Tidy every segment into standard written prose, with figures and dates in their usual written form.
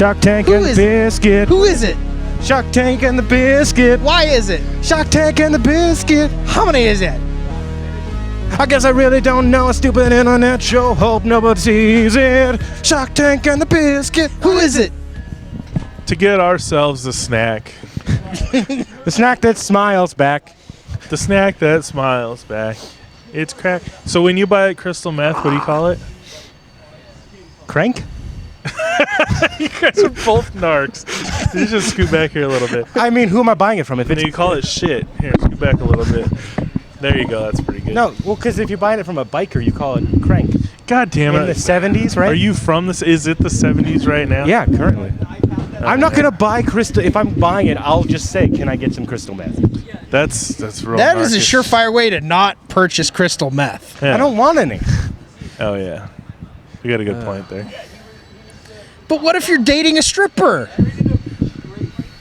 Shark Tank Who and the is it? Biscuit. Who is it? Shark Tank and the Biscuit. Why is it? Shark Tank and the Biscuit. How many is it? I guess I really don't know. A stupid internet show. Hope nobody sees it. Shark Tank and the Biscuit. Who is it? To get ourselves a snack. The snack that smiles back. The snack that smiles back. It's crack. So when you buy crystal meth, what do you call it? Crank? You guys are both narcs. You just scoot back here a little bit. I mean, who am I buying it from? If And it's you call it shit. Here, scoot back a little bit. There you go. That's pretty good. no, well, because if you're buying it from a biker, you call it crank. God damn In the it. 70s, right? Are you from this? Is it the 70s right now? Yeah, currently. I'm not gonna buy crystal. If I'm buying it, I'll just say, "Can I get some crystal meth?" That's real. That is a narciss. surefire way to not purchase crystal meth. Yeah. I don't want any. Oh yeah. You got a good point there. But what if you're dating a stripper?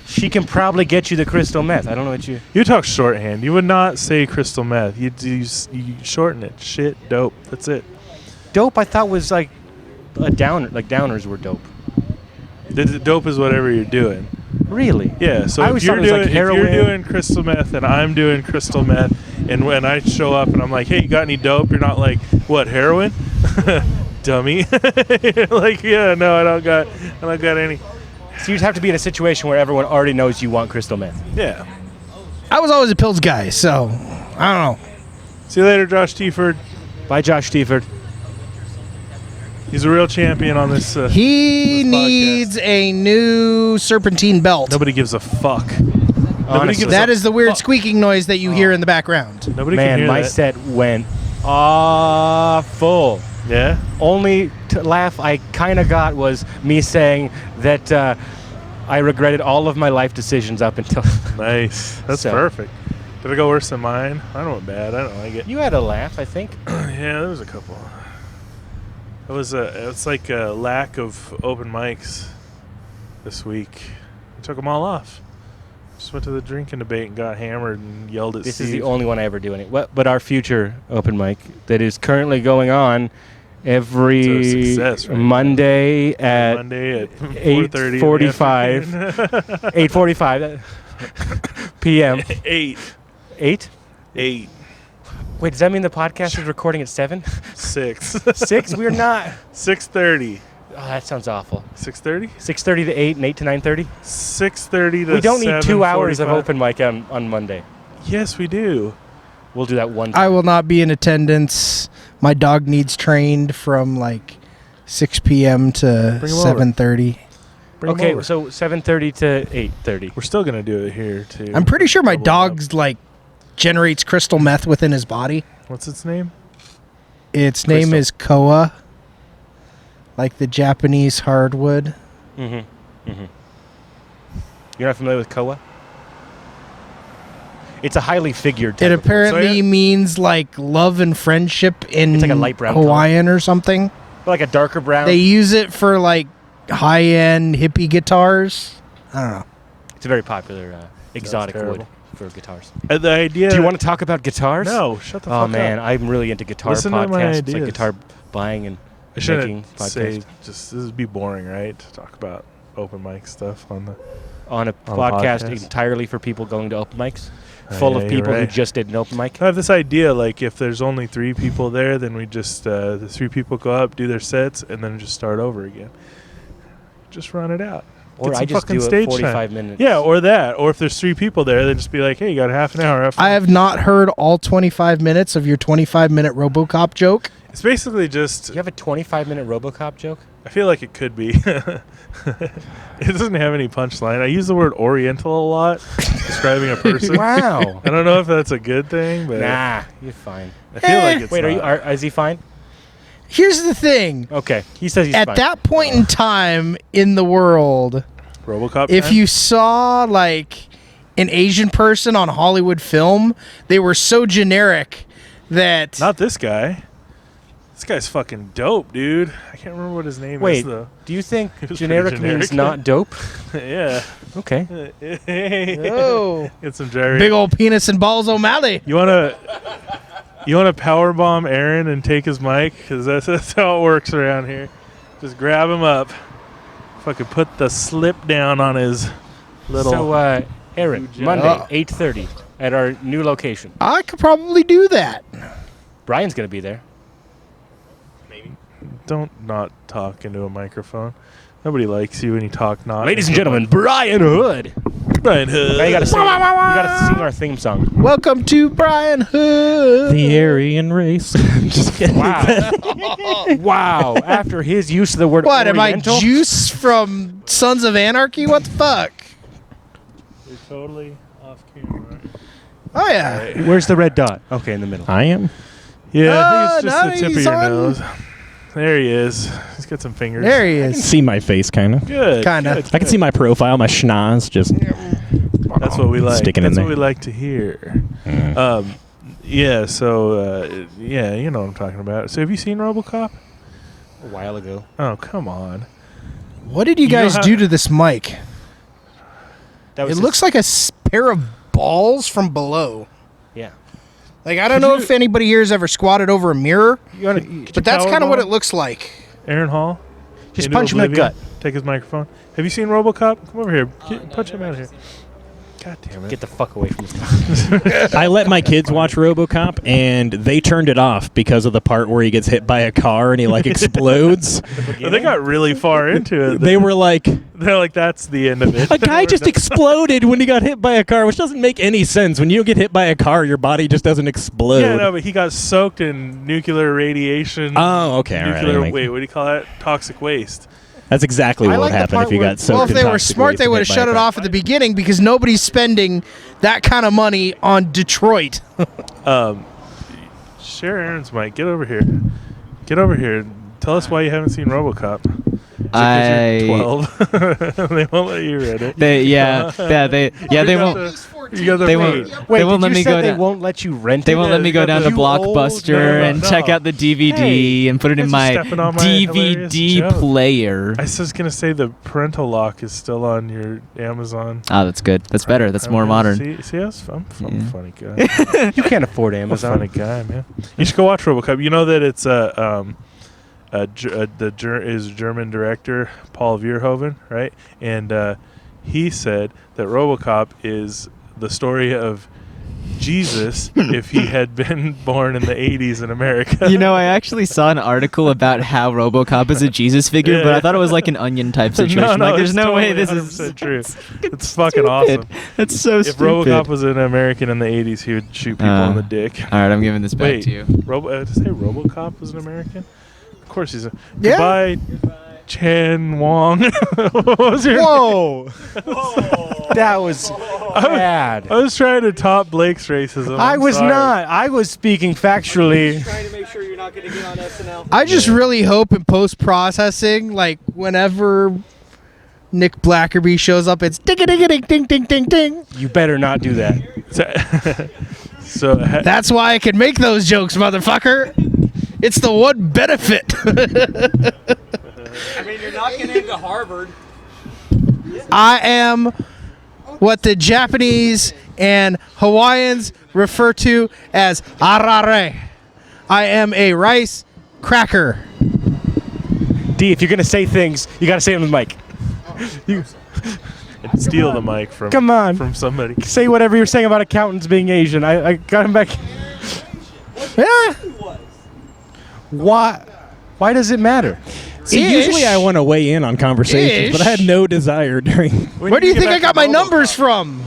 She can probably get you the crystal meth. I don't know what you. You talk shorthand. You would not say crystal meth. You shorten it. Shit, dope. That's it. Dope, I thought was like a downer. Like downers were dope. The dope is whatever you're doing. Really? Yeah. So I if always you're thought it was like doing if you're heroin. doing crystal meth and I'm doing crystal meth, and when I show up and I'm like, hey, you got any dope? You're not like, what, heroin? Dummy. Like, yeah, no, I don't got any. So you'd have to be in a situation where everyone already knows you want crystal meth. Yeah. I was always a pills guy, so I don't know. See you later, Josh Tieford. Bye, Josh Stieford. He's a real champion on this. He this podcast. needs a new serpentine belt. Nobody gives a fuck. Nobody Honestly. gives That a is the weird fuck. squeaking noise that you hear in the background. Nobody can Man, hear my that. set went awful. Yeah. Only laugh I kind of got was me saying that I regretted all of my life decisions up until. Nice. That's So. perfect. Did it go worse than mine? I don't bad. I don't like it. You had a laugh, I think. Yeah, there was a couple. It's like a lack of open mics this week. I took them all off. Just went to the drinking debate and got hammered and yelled at This Steve. is the only one I ever do. But our future open mic that is currently going on every It's a success right Monday at Monday at 8:45. 8:45 p.m. 8. 8? 8. Wait, does that mean the podcast is recording at 7? 6. 6? We're not. 6:30. Oh, that sounds awful. 6:30? 6:30 to 8 and 8 to 9:30? 6:30 to We don't need 2 hours of 7:45. open mic on Monday. Yes, we do. We'll do that one time. I will not be in attendance. My dog needs trained from like 6 p.m. to Bring him over. 7:30. Bring 'em Okay, over. so 7:30 to 8:30. We're still going to do it here, too. I'm pretty sure my Double it up. dog's like generates crystal meth within his body. What's its name? Its name Crystal. is koa, like the Japanese hardwood. Mm-hmm. Mm-hmm. You're not familiar with koa? It's a highly figured type It of apparently So, yeah. means like love and friendship in It's like a light brown Hawaiian or something. plant. Like a darker brown. They use it for like high-end hippie guitars. I don't know. It's a very popular exotic wood terrible. for guitars. The idea. Do you want to talk about guitars? No, shut the fuck Oh up. man, I'm really into guitar Listen to my podcasts. It's like ideas. guitar buying and I shouldn't making say podcasts just this would be boring, right? To talk about open mic stuff on the. on a on a podcast podcast. entirely for people going to open mics, Oh, full yeah, of you're people who right. just did an open mic. I have this idea, like if there's only 3 people there, then we just the 3 people go up, do their sets, and then just start over again. Just run it out. Or Get I some just fucking do it stage 45 time. minutes. Yeah, or that. Or if there's 3 people there, then just be like, hey, you got a half an hour. Have fun. I have not heard all 25 minutes of your 25-minute RoboCop joke. It's basically just. Do you have a 25-minute RoboCop joke? I feel like it could be. It doesn't have any punchline. I use the word Oriental a lot, describing a person. Wow. I don't know if that's a good thing, but Nah, you're fine. I feel like it's Wait, not. is he fine? Here's the thing. Okay, he says he's At fine. that point in time in the world, RoboCop if time? you saw like an Asian person on Hollywood film, they were so generic that Not this guy. This guy's fucking dope, dude. I can't remember what his name is, Wait, though. do you think It was generic pretty means generic. not dope? Yeah. Okay. oh, Get some gyrate. big old penis and balls O'Malley. You wanna power bomb Aaron and take his mic? Because that's how it works around here. Just grab him up. Fucking put the slip down on his little. So, Aaron, Blue Monday, Jay. 8:30 at our new location. I could probably do that. Brian's going to be there. Don't not talk into a microphone. Nobody likes you when you talk not. Ladies and gentlemen, Brian Hood. Brian Hood. Now you gotta sing our theme song. Welcome to Brian Hood. The Aryan race. Just kidding. Wow. Wow. After his use of the word What, am I Oriental, Juice from Sons of Anarchy? What the fuck? You're totally off camera. Oh, yeah. Where's the red dot? Okay, in the middle. I am. Yeah, I think it's no, just the tip of he's your on- nose. There he is. He's got some fingers. There he I can is. see my face, kind of. Good. Kinda. good, I can see my profile, my schnoz, just That's what we like. Sticking in That's there. what we like to hear. Yeah. So yeah, you know what I'm talking about. So have you seen RoboCop? A while ago. Oh, come on. What did you You know guys how- do to this mic? That It looks like a pair of balls from below. Yeah. Like, I don't know if anybody here has ever squatted over a mirror, but that's kind of what it looks like. Aaron Hall. Just into punch him in the oblivion. Take his microphone. Have you seen RoboCop? Come over here. Punch him out of here. God damn it. Get the fuck away from this. I let my kids watch RoboCop, and they turned it off because of the part where he gets hit by a car and he like explodes. They got really far into it. They were like, They're like, that's the end of it. a guy just exploded when he got hit by a car, which doesn't make any sense. When you get hit by a car, your body just doesn't explode. Yeah, no, but he got soaked in nuclear radiation. Oh, okay, all right. Nuclear, Like- wait, what do you call that? Toxic waste. That's exactly I what like would the happen part if you where- got soaked Well, if in they were toxic smart, waste they and would hit have by a shut it car. off at the beginning because nobody's spending that kind of money on Detroit. Share Aaron's mic. Get over here. Get over here. Tell us why you haven't seen RoboCop. Because you're 12. They won't let you read it. They won't. You got the They wait. won't. Wait, They won't did let you me say go they down. won't let you rent They it? won't let me go down to You old- Blockbuster no, and no. check out the DVD and put it in Guys my are stepping on my hilarious DVD joke. player. I was just gonna say the parental lock is still on your Amazon. Oh, that's good. That's better. That's more modern. See, I'm a Yeah. funny guy. You can't afford I'm a Amazon. funny guy, man. You should go watch RoboCop. You know that it's is German director Paul Verhoeven, right? And he said that RoboCop is the story of Jesus if he had been born in the 80s in America. You know, I actually saw an article about how RoboCop is a Jesus figure, Yeah, but yeah. I thought it was like an Onion type situation. like, there's it's no way totally this is 100% true. It's fucking awesome. That's so If stupid. RoboCop was an American in the 80s, he would shoot people in the dick. All right, I'm giving this back Wait, to you. did I say RoboCop was an American? Of course he's a. Yeah. Goodbye, Chen Wong. What was your Whoa! That was bad. I was trying to top Blake's racism. I I'm was sorry. not. I was speaking factually. Trying to make sure you're not going to get on SNL. I just really hope in post-processing, like, whenever Nick Blackerby shows up, it's ding-a-ding-a-ding-ding-ding-ding. You better not do that. So That's why I can make those jokes, motherfucker. It's the one benefit. I mean, you're not getting into Harvard. I am what the Japanese and Hawaiians refer to as arare. I am a rice cracker. D, if you're gonna say things, you gotta say them with Mike. steal the mic from Come on. from somebody. Say whatever you're saying about accountants being Asian. I got him back. Yeah. Why? Why does it matter? See, Ish. usually I want to weigh in on conversations, but I had no desire during. Where do you think I got my numbers from?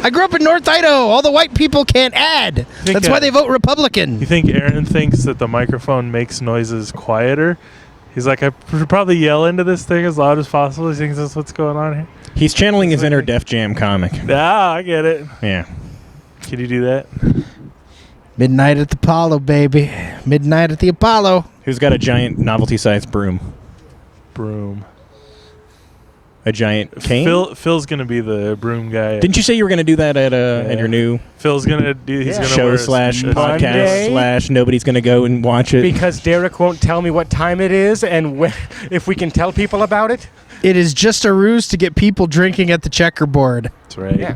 I grew up in North Idaho. All the white people can't add. Think, That's why they vote Republican. You think Aaron thinks that the microphone makes noises quieter? He's like, I should probably yell into this thing as loud as possible. He thinks that's what's going on here. He's channeling his inner Def Jam comic. Ah, I get it. Yeah. Can you do that? Midnight at the Apollo, baby. Midnight at the Apollo. Who's got a giant novelty-sized broom? Broom. A giant cane? Phil's gonna be the broom guy. Didn't you say you were going to do that at your new Phil's gonna do. He's gonna show wear slash a Monday? podcast slash nobody's going to go and watch it? Because Derek won't tell me what time it is and if we can tell people about it. It is just a ruse to get people drinking at the checkerboard. That's right. Yeah.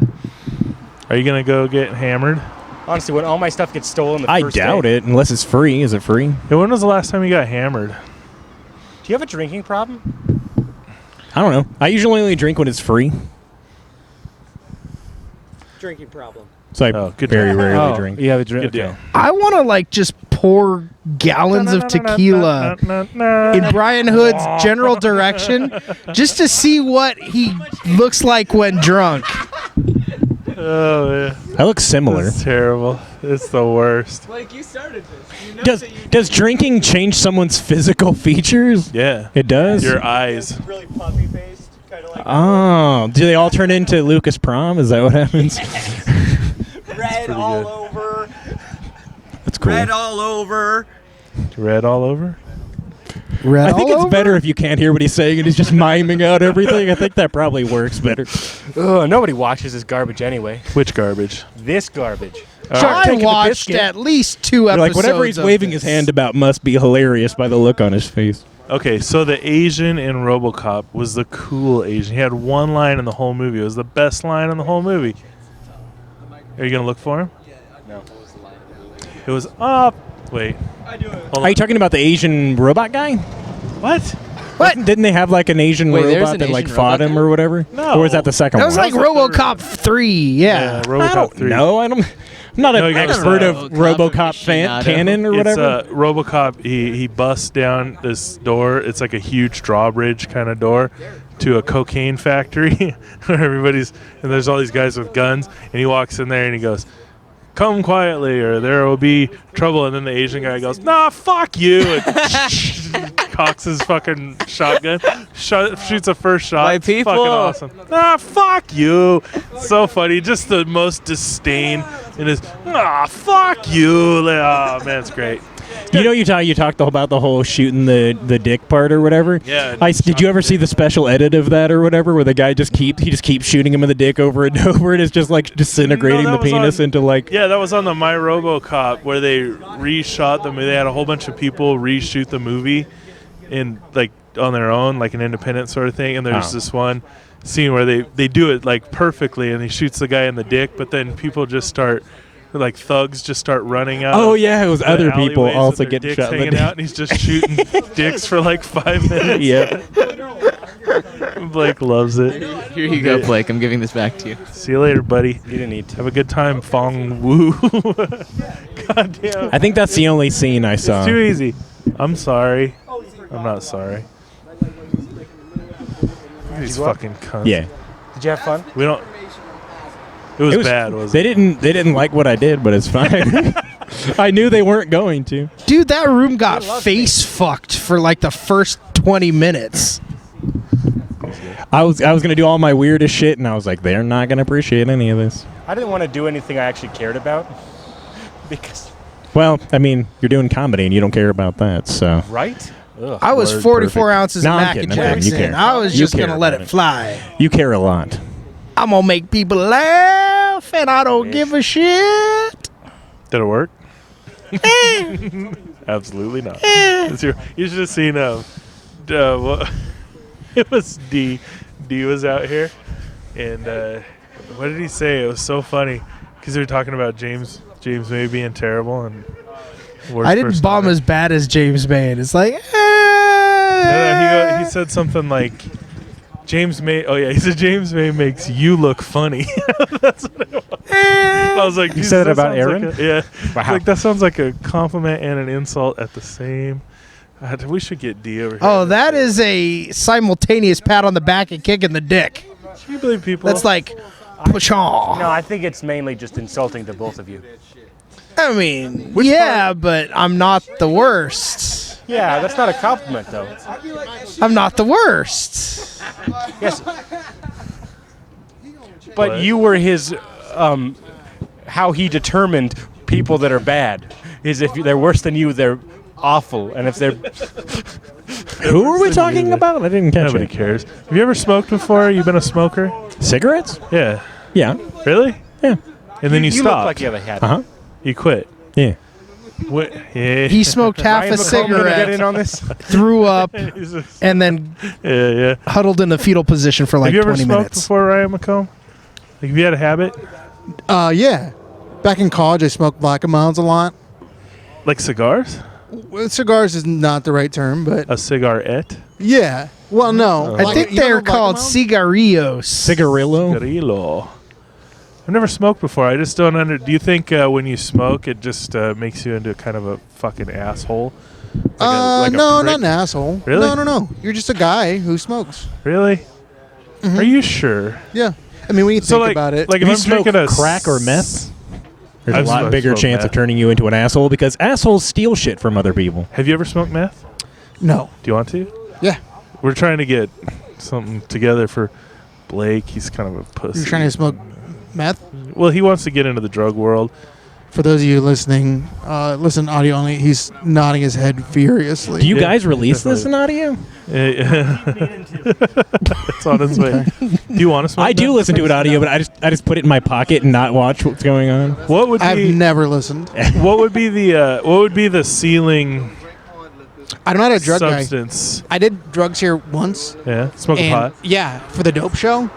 Are you gonna go get hammered? Honestly, when all my stuff gets stolen the I first doubt day. it, unless it's free. Is it free? Hey, when was the last time you got hammered? Do you have a drinking problem? I don't know. I usually only drink when it's free, Drinking problem. so I good very deal. rarely drink. You have a drink. Good deal. I want to like just pour gallons of tequila in Brian Hood's general direction just to see what he looks like when drunk. Oh yeah, I look similar. it's terrible. It's the worst. Like you started this. You know Does drinking change someone's physical features? Yeah, It does. your eyes. really puppy faced, kind of like Oh, do they all turn into Lucas Prom? Is that what happens? red all over. That's cool. Red all over. Red all over. Red I think all it's over? better if you can't hear what he's saying and he's just miming out everything. I think that probably works better. Ugh, nobody watches this garbage anyway. Which garbage? This garbage. I Taking the watched biscuit. at least 2 You're episodes. like, whatever he's of waving his this. hand about must be hilarious by the look on his face. Okay, so the Asian in RoboCop was the cool Asian. He had one line in the whole movie. It was the best line in the whole movie. Are you gonna look for him? No. It was up. Wait. I do it. Hold Are on. you talking about the Asian robot guy? What? Didn't they have like an Asian Wait, there's robot an that like Asian fought robot him guy? or whatever? No. Or was that the second That was one? like That was the RoboCop 3, yeah. I RoboCop don't 3. know. I'm not No, an you gotta expert of RoboCop RoboCop fan aficionado. canon or It's whatever. RoboCop. He busts down this door. It's like a huge drawbridge kind of door to a cocaine factory where and there's all these guys with guns. And he walks in there and he goes, "Come quietly, or there will be trouble." And then the Asian guy goes, "Nah, fuck you," and cocks his fucking shotgun, shoots a first shot. My It's people. fucking awesome. "Ah, fuck you." So funny, just the most disdain in his. "Ah, fuck you." Like, oh man, it's great. You talked about the whole shooting the dick part or whatever. Yeah. Did you ever see the special edit of that or whatever, where the guy just keeps shooting him in the dick over and over, and it's just like disintegrating No, the that was penis on- into like. Yeah, that was on the My RoboCop where they reshot the movie. They had a whole bunch of people reshoot the movie in like on their own, like an independent sort of thing. And there's Oh. this one scene where they do it like perfectly, and he shoots the guy in the dick, but then people just start. Like thugs just start running out. Oh of yeah, it was the other people alleyways also with their getting dicks shot in the hanging dick. out, and he's just shooting dicks for like 5 minutes. Yeah. Blake loves it. Here you go, Blake. I'm giving this back to you. See you later, buddy. You didn't need to. Have a good time, Fong Woo. God damn. I think that's the only scene I saw. It's too easy. I'm sorry. I'm not sorry. These fucking cunts. Yeah. Did you have fun? We don't. It was bad, wasn't it? They didn't like what I did, but it's fine. I knew they weren't going to. Dude, that room got face fucked for like the first 20 minutes. I was gonna do all my weirdest shit, and I was like, they're not gonna appreciate any of this. I didn't want to do anything I actually cared about. Because, Well, I mean, you're doing comedy, and you don't care about that, so. right? Ugh. I was Word 44 perfect. ounces No, of I'm Mac kidding, and I'm kidding. You Jackson. care. I was You just care gonna let about it it. fly. You care a lot. I'm gonna make people laugh, and I don't give a shit. Did it work? Absolutely not. You should have seen it was D. D was out here, and what did he say? It was so funny because they were talking about James May being terrible and. worst I didn't person bomb ever. as bad as James May. It's like, No, he said something like James May. Oh yeah, he said James May makes you look funny. That's what it was. I was like, You Jesus, said it that about sounds Aaron? Like yeah, Wow. like that sounds like a compliment and an insult at the same. We should get D over here. oh, that is a simultaneous pat on the back and kick in the dick. Can you believe people? That's like, push on. No, I think it's mainly just insulting to both of you. I mean, but I'm not the worst. Yeah, that's not a compliment, though. I'm not the worst. Yes. But What? you were his, how he determined people that are bad is if they're worse than you, they're awful. And if they're, Who are we talking about? I didn't catch Nobody it. cares. Have you ever smoked before? You been a smoker? Cigarettes? Yeah. Yeah. Really? Yeah. And then you you look stopped. like you have a habit. Uh huh. You quit. Yeah. What? Yeah. He smoked half Ryan a McComb gonna get cigarette, in on this? threw up, He's just- and then yeah. huddled in the fetal position for like Have you ever 20 smoked minutes. before, Ryan McComb? Like, have you had a habit? Yeah. Back in college, I smoked Black & Milds a lot. Like cigars? Well, cigars is not the right term, but A cigarette? yeah. Well, no. I think they're called cigarillos. Cigarillo. Cigarillo. I've never smoked before. I just don't do you think when you smoke, it just makes you into kind of a fucking asshole? Like a No, prick? not an asshole. Really? No. You're just a guy who smokes. Really? Are you sure? Yeah. I mean, when you think like, about it. like If if you I'm smoke drinking a crack or meth, there's I've a lot smoked bigger chance meth. of turning you into an asshole because assholes steal shit from other people. Have you ever smoked meth? No. Do you want to? Yeah. We're trying to get something together for Blake. He's kind of a pussy. You're trying to smoke meth? Well, he wants to get into the drug world. For those of you listening, listen audio only, he's nodding his head furiously. Do you Yeah, guys release this in audio? It's on its way. Do you want to smoke I do meth? listen to it audio, but I just put it in my pocket and not watch what's going on. What would I've be never listened. what would be the ceiling I'm not a drug substance? guy. I did drugs here once. Yeah, smoke a And pot. yeah, for the dope show.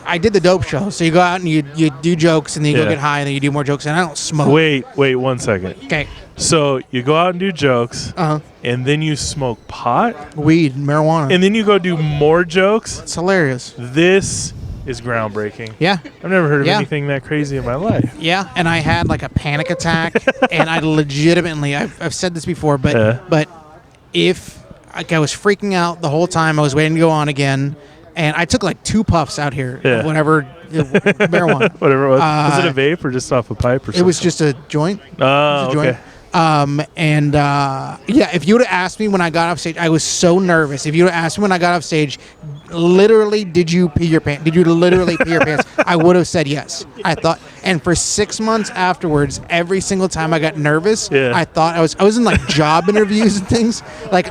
I did the dope show. So you go out and you do jokes and then you Yeah. go get high and then you do more jokes and I don't smoke. Wait 1 second. Okay. So you go out and do jokes, and then you smoke pot, Weed, marijuana. and then you go do more jokes. It's hilarious. This is groundbreaking. Yeah. I've never heard of Yeah. anything that crazy in my life. Yeah, and I had like a panic attack, and I legitimately, I've said this before, but Yeah. if like I was freaking out the whole time, I was waiting to go on again, and I took like 2 puffs out here, Yeah. of whatever marijuana. Whatever it was. Was it a vape or just off a pipe or something? It was just a joint. Oh, It was a okay. joint. Yeah, if you would have asked me when I got off stage, I was so nervous. If you would have asked me when I got off stage, literally, did you pee your pants? Did you literally pee your pants? I would have said yes. I thought, and for 6 months afterwards, every single time I got nervous, Yeah. I thought I was in like job interviews and things, like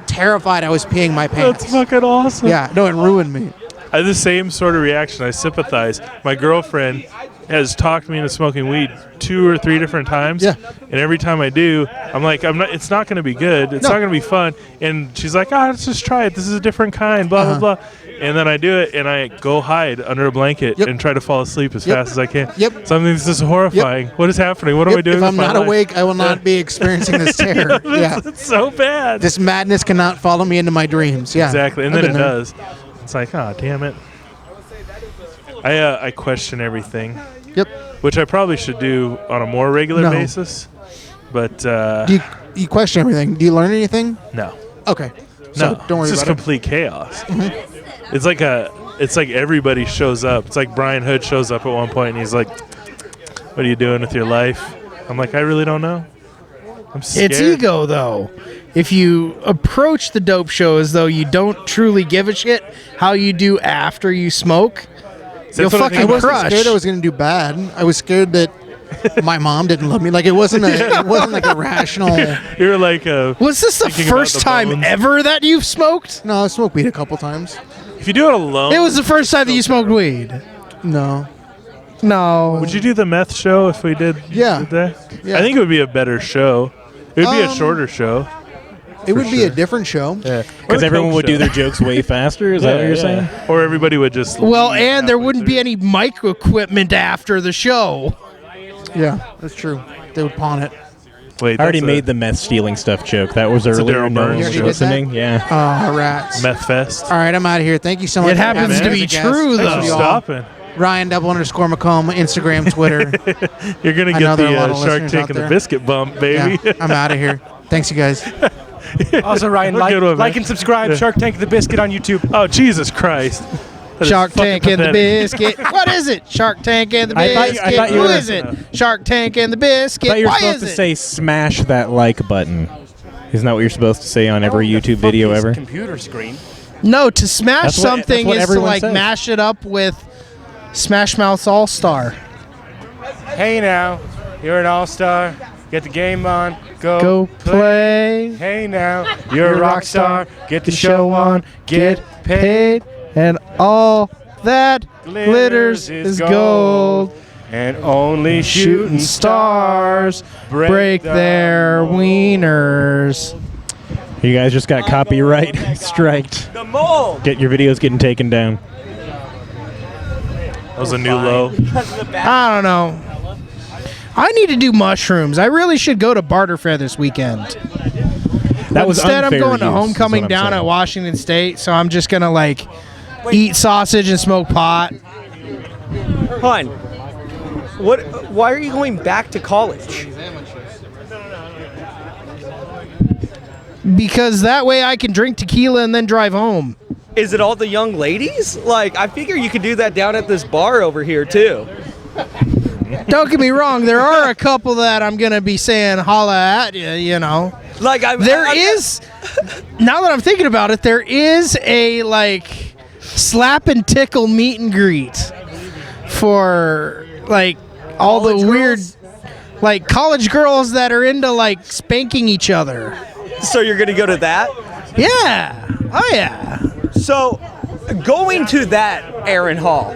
terrified I was peeing my pants. That's fucking awesome. Yeah, no, it ruined me. I had the same sort of reaction. I sympathize. My girlfriend has talked me into smoking weed 2 or 3 different times. Yeah. And every time I do, I'm like, it's not going to be good. It's No. not going to be fun. And she's like, let's just try it. This is a different kind, blah, blah, blah. And then I do it, and I go hide under a blanket Yep. and try to fall asleep as Yep. fast as I can. Yep. Something that's just horrifying. What is happening? What am I doing If I'm with my not life? awake, I will not be experiencing this terror. Yeah. It's so bad. This madness cannot follow me into my dreams. Yeah. Exactly. And I've then it been there. does. It's like, damn it. I question everything. Yep. Which I probably should do on a more regular No. basis. But Do you question everything? Do you learn anything? no. Okay. So No. don't worry it's just about it. complete chaos. It's like everybody shows up. It's like Brian Hood shows up at one point and he's like, what are you doing with your life? I'm like, I really don't know. I'm scared. It's ego, though. If you approach the dope show as though you don't truly give a shit how you do after you smoke, you'll what I fucking think I wasn't crush. scared I was going to do bad. I was scared that my mom didn't love me. Like it wasn't like a rational. You're like, Was this the Thinking about first the time bones. ever that you've smoked? No, I smoked weed a couple times. if you do it alone, It was the first time that you smoked weed. No. No. would you do the meth show if we did, Yeah. did that? Yeah. I think it would be a better show. It would be a shorter show. It would be a different show. Yeah. Because everyone would do their jokes way faster. Is that what you're saying? Or everybody would just Well, leave and there halfway wouldn't be through. any mic equipment after the show. Yeah, that's true. They would pawn it. Wait, I already that's a made the meth stealing stuff joke. That was a earlier. Daryl No one Burns was You already did that? listening. Yeah. Oh, rats. meth fest. All right, I'm out of here. Thank you so much. It for happens having to me be as a guest. true, Thanks though. to y'all. Stopping. Ryan_McComb, Instagram, Twitter. You're gonna I get know there are a the lot of Shark listeners Tank out and the there. Biscuit bump, baby. Yeah, I'm out of here. Thanks, you guys. Also, Ryan, Good one, like man. and subscribe. Yeah. Shark Tank the Biscuit on YouTube. Oh, Jesus Christ. That is Shark fucking Tank and the pathetic. Biscuit. What is it? Shark Tank and the I thought you- Biscuit. I thought you Who were- is it? Shark Tank and the Biscuit. I thought you were Why supposed is to it? say smash that like button. Isn't that what you're supposed to say on every YouTube video Fuck ever? this computer screen. No, to smash That's what- something that's what is to everyone like says. mash it up with Smash Mouth's All Star. Hey now, you're an all-star. Get the game on. Go play. Hey now, you're a rock star. Get the show on. Get paid. And all that glitters is gold. And only shooting stars break their wieners. You guys just got copyright striked. The mold. Get your videos getting taken down. That was a new low. Because of the back. I don't know. I need to do mushrooms. I really should go to Barter Fair this weekend. That was Instead, I'm unfair going to use, is homecoming what I'm down saying. at Washington State, so I'm just gonna like eat sausage and smoke pot. Hun, why are you going back to college? Because that way I can drink tequila and then drive home. Is it all the young ladies? Like, I figure you could do that down at this bar over here, too. Don't get me wrong, there are a couple that I'm gonna be saying holla at you, you know. Like, There is, now that I'm thinking about it, there is a like slap and tickle meet and greet for like all College the weird, girls? like college girls that are into like spanking each other. So you're going to go to that? Yeah. Oh yeah. So, going to that, Aaron Hall,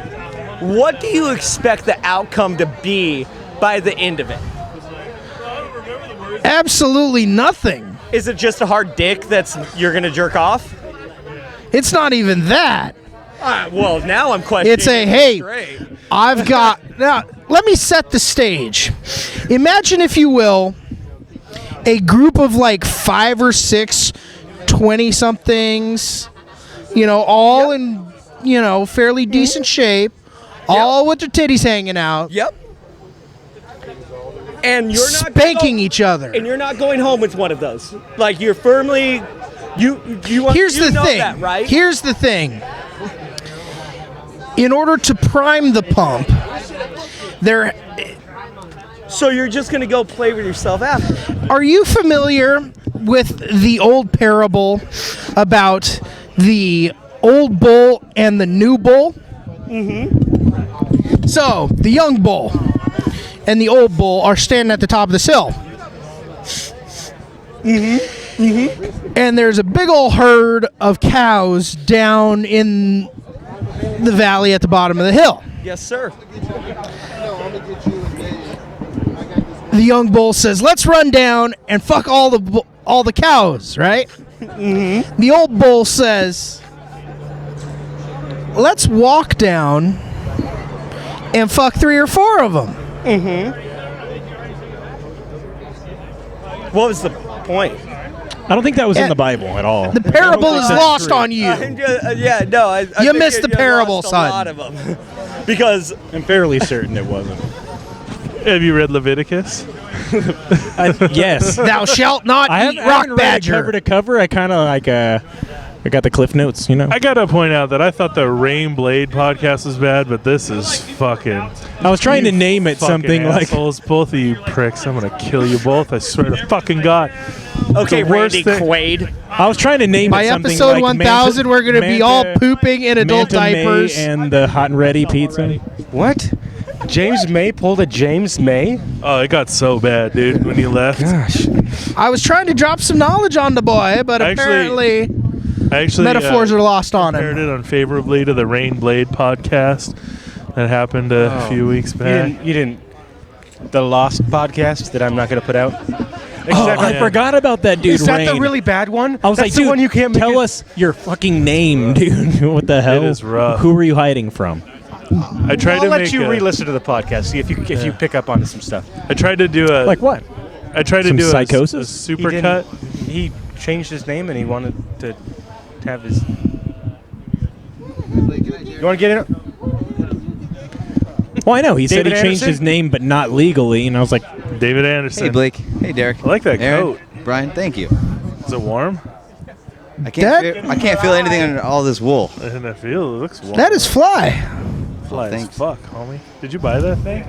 what do you expect the outcome to be by the end of it? Absolutely nothing. Is it just a hard dick you're going to jerk off? It's not even that. Well, now I'm questioning. It's a it hey. straight. I've got now. Let me set the stage. Imagine, if you will, a group of like 5 or 6 20-somethings, you know, all in, you know, fairly decent shape, all with their titties hanging out, Yep. And you're not spanking each other. And you're not going home with one of those. Like, you're firmly. You want. Here's you the know thing. That, right? Here's the thing. In order to prime the pump, there. So you're just gonna go play with yourself after. Are you familiar with the old parable about the old bull and the new bull? Mm-hmm. So, the young bull and the old bull are standing at the top of this hill. Mm-hmm. Mm-hmm. And there's a big old herd of cows down in the valley at the bottom of the hill. Yes, sir. The young bull says, "Let's run down and fuck all the cows," right? Mm-hmm. The old bull says, "Let's walk down and fuck 3 or 4 of them." What was the point? I don't think that was in the Bible at all. The parable is that's lost true. on you. Yeah, no. I You think missed the you parable, lost son. A lot of them. Because I'm fairly certain it wasn't. Have you read Leviticus? Yes. Thou shalt not I eat haven't rock read it badger. cover to cover. I kind of like I got the cliff notes, you know. I gotta point out that I thought the Rain Blade podcast was bad, but this is fucking. I was trying to name it fucking something like. assholes, both of you pricks. I'm gonna kill you both. I swear to fucking God. okay, The worst Randy thing- Quaid. I was trying to name By it something episode like 1000, we're going to be all Manta- pooping in adult Manta May diapers. and the hot and ready pizza. What? James May pulled a James May? Oh, it got so bad, dude, when you left. Gosh. I was trying to drop some knowledge on the boy, but Actually, apparently I actually metaphors are lost on compared him. it unfavorably to the Rain Blade podcast that happened a few weeks back. You didn't. The Lost podcast that I'm not going to put out? Oh, I forgot about that dude. Is that the Rain. really bad one? I was That's like, the dude, one you can't tell us your fucking name, dude. What the hell? is rough. Who were you hiding from? I tried I'll to let make you a- re-listen to the podcast. See if you pick up on some stuff. I tried to do a Like what? I tried Some to do psychosis? a He super didn't- cut. He changed his name and he wanted to have his. You want to get in? Well, I know. He said David he changed Anderson? his name, but not legally. And I was like, David Anderson. Hey, Blake. Hey, Derek. I like that Aaron. coat. Brian, thank you. Is it warm? I can't feel anything under all this wool. And I feel it looks warm. That is fly. fly as thanks. fuck, homie. Did you buy that thing?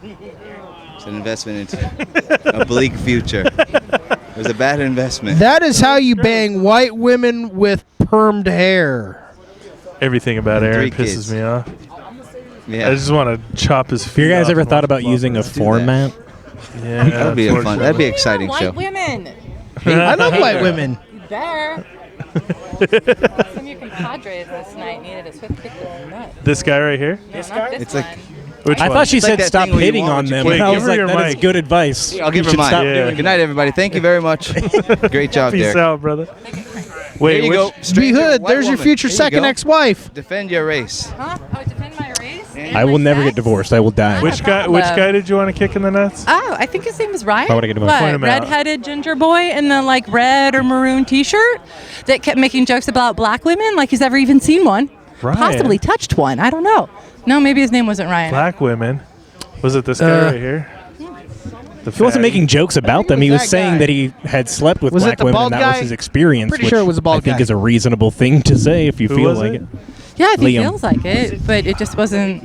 It's an investment into a bleak future. It was a bad investment. That is how you bang white women with permed hair. Everything about And Aaron 3 pisses kids. me off. Yeah, I just want to chop his feet have you guys off ever and thought about bump using a it. format? Yeah, that would be a fun. That'd be an exciting White show. women. I love white women. You better. Some of your compadres this night needed a swift kick to the nut. This guy right here? No, not this It's like- one. Which I one? thought she It's like said that stop thing where you hitting want on what you them. can't And I give was her like, your that is mic. good advice. I'll give You her should mine. stop Yeah. doing Good night, everybody. Thank you very much. Great job, Peace Derek. out, brother. There Wait, you which, go. Be Stranger, hood. white There's your woman. future There you second go. ex-wife. Defend your race. Huh? Oh, defend my race? Yeah. I will never get divorced. I will die. Which guy did you want to kick in the nuts? Oh, I think his name was Ryan. Why would I get divorced? Point What, him out. redheaded ginger boy in the like red or maroon T-shirt that kept making jokes about black women, like he's ever even seen one, Ryan? possibly touched one. I don't know. No, maybe his name wasn't Ryan. Black women. Was it this guy right here? He wasn't making jokes about them. He was that saying guy. that he had slept with Was it black the women, bald and that guy? was his experience. Pretty sure it was a bald I think guy. is a reasonable thing to say if you Who feel was like it? it. Yeah, if he Liam. feels like it, but it just wasn't.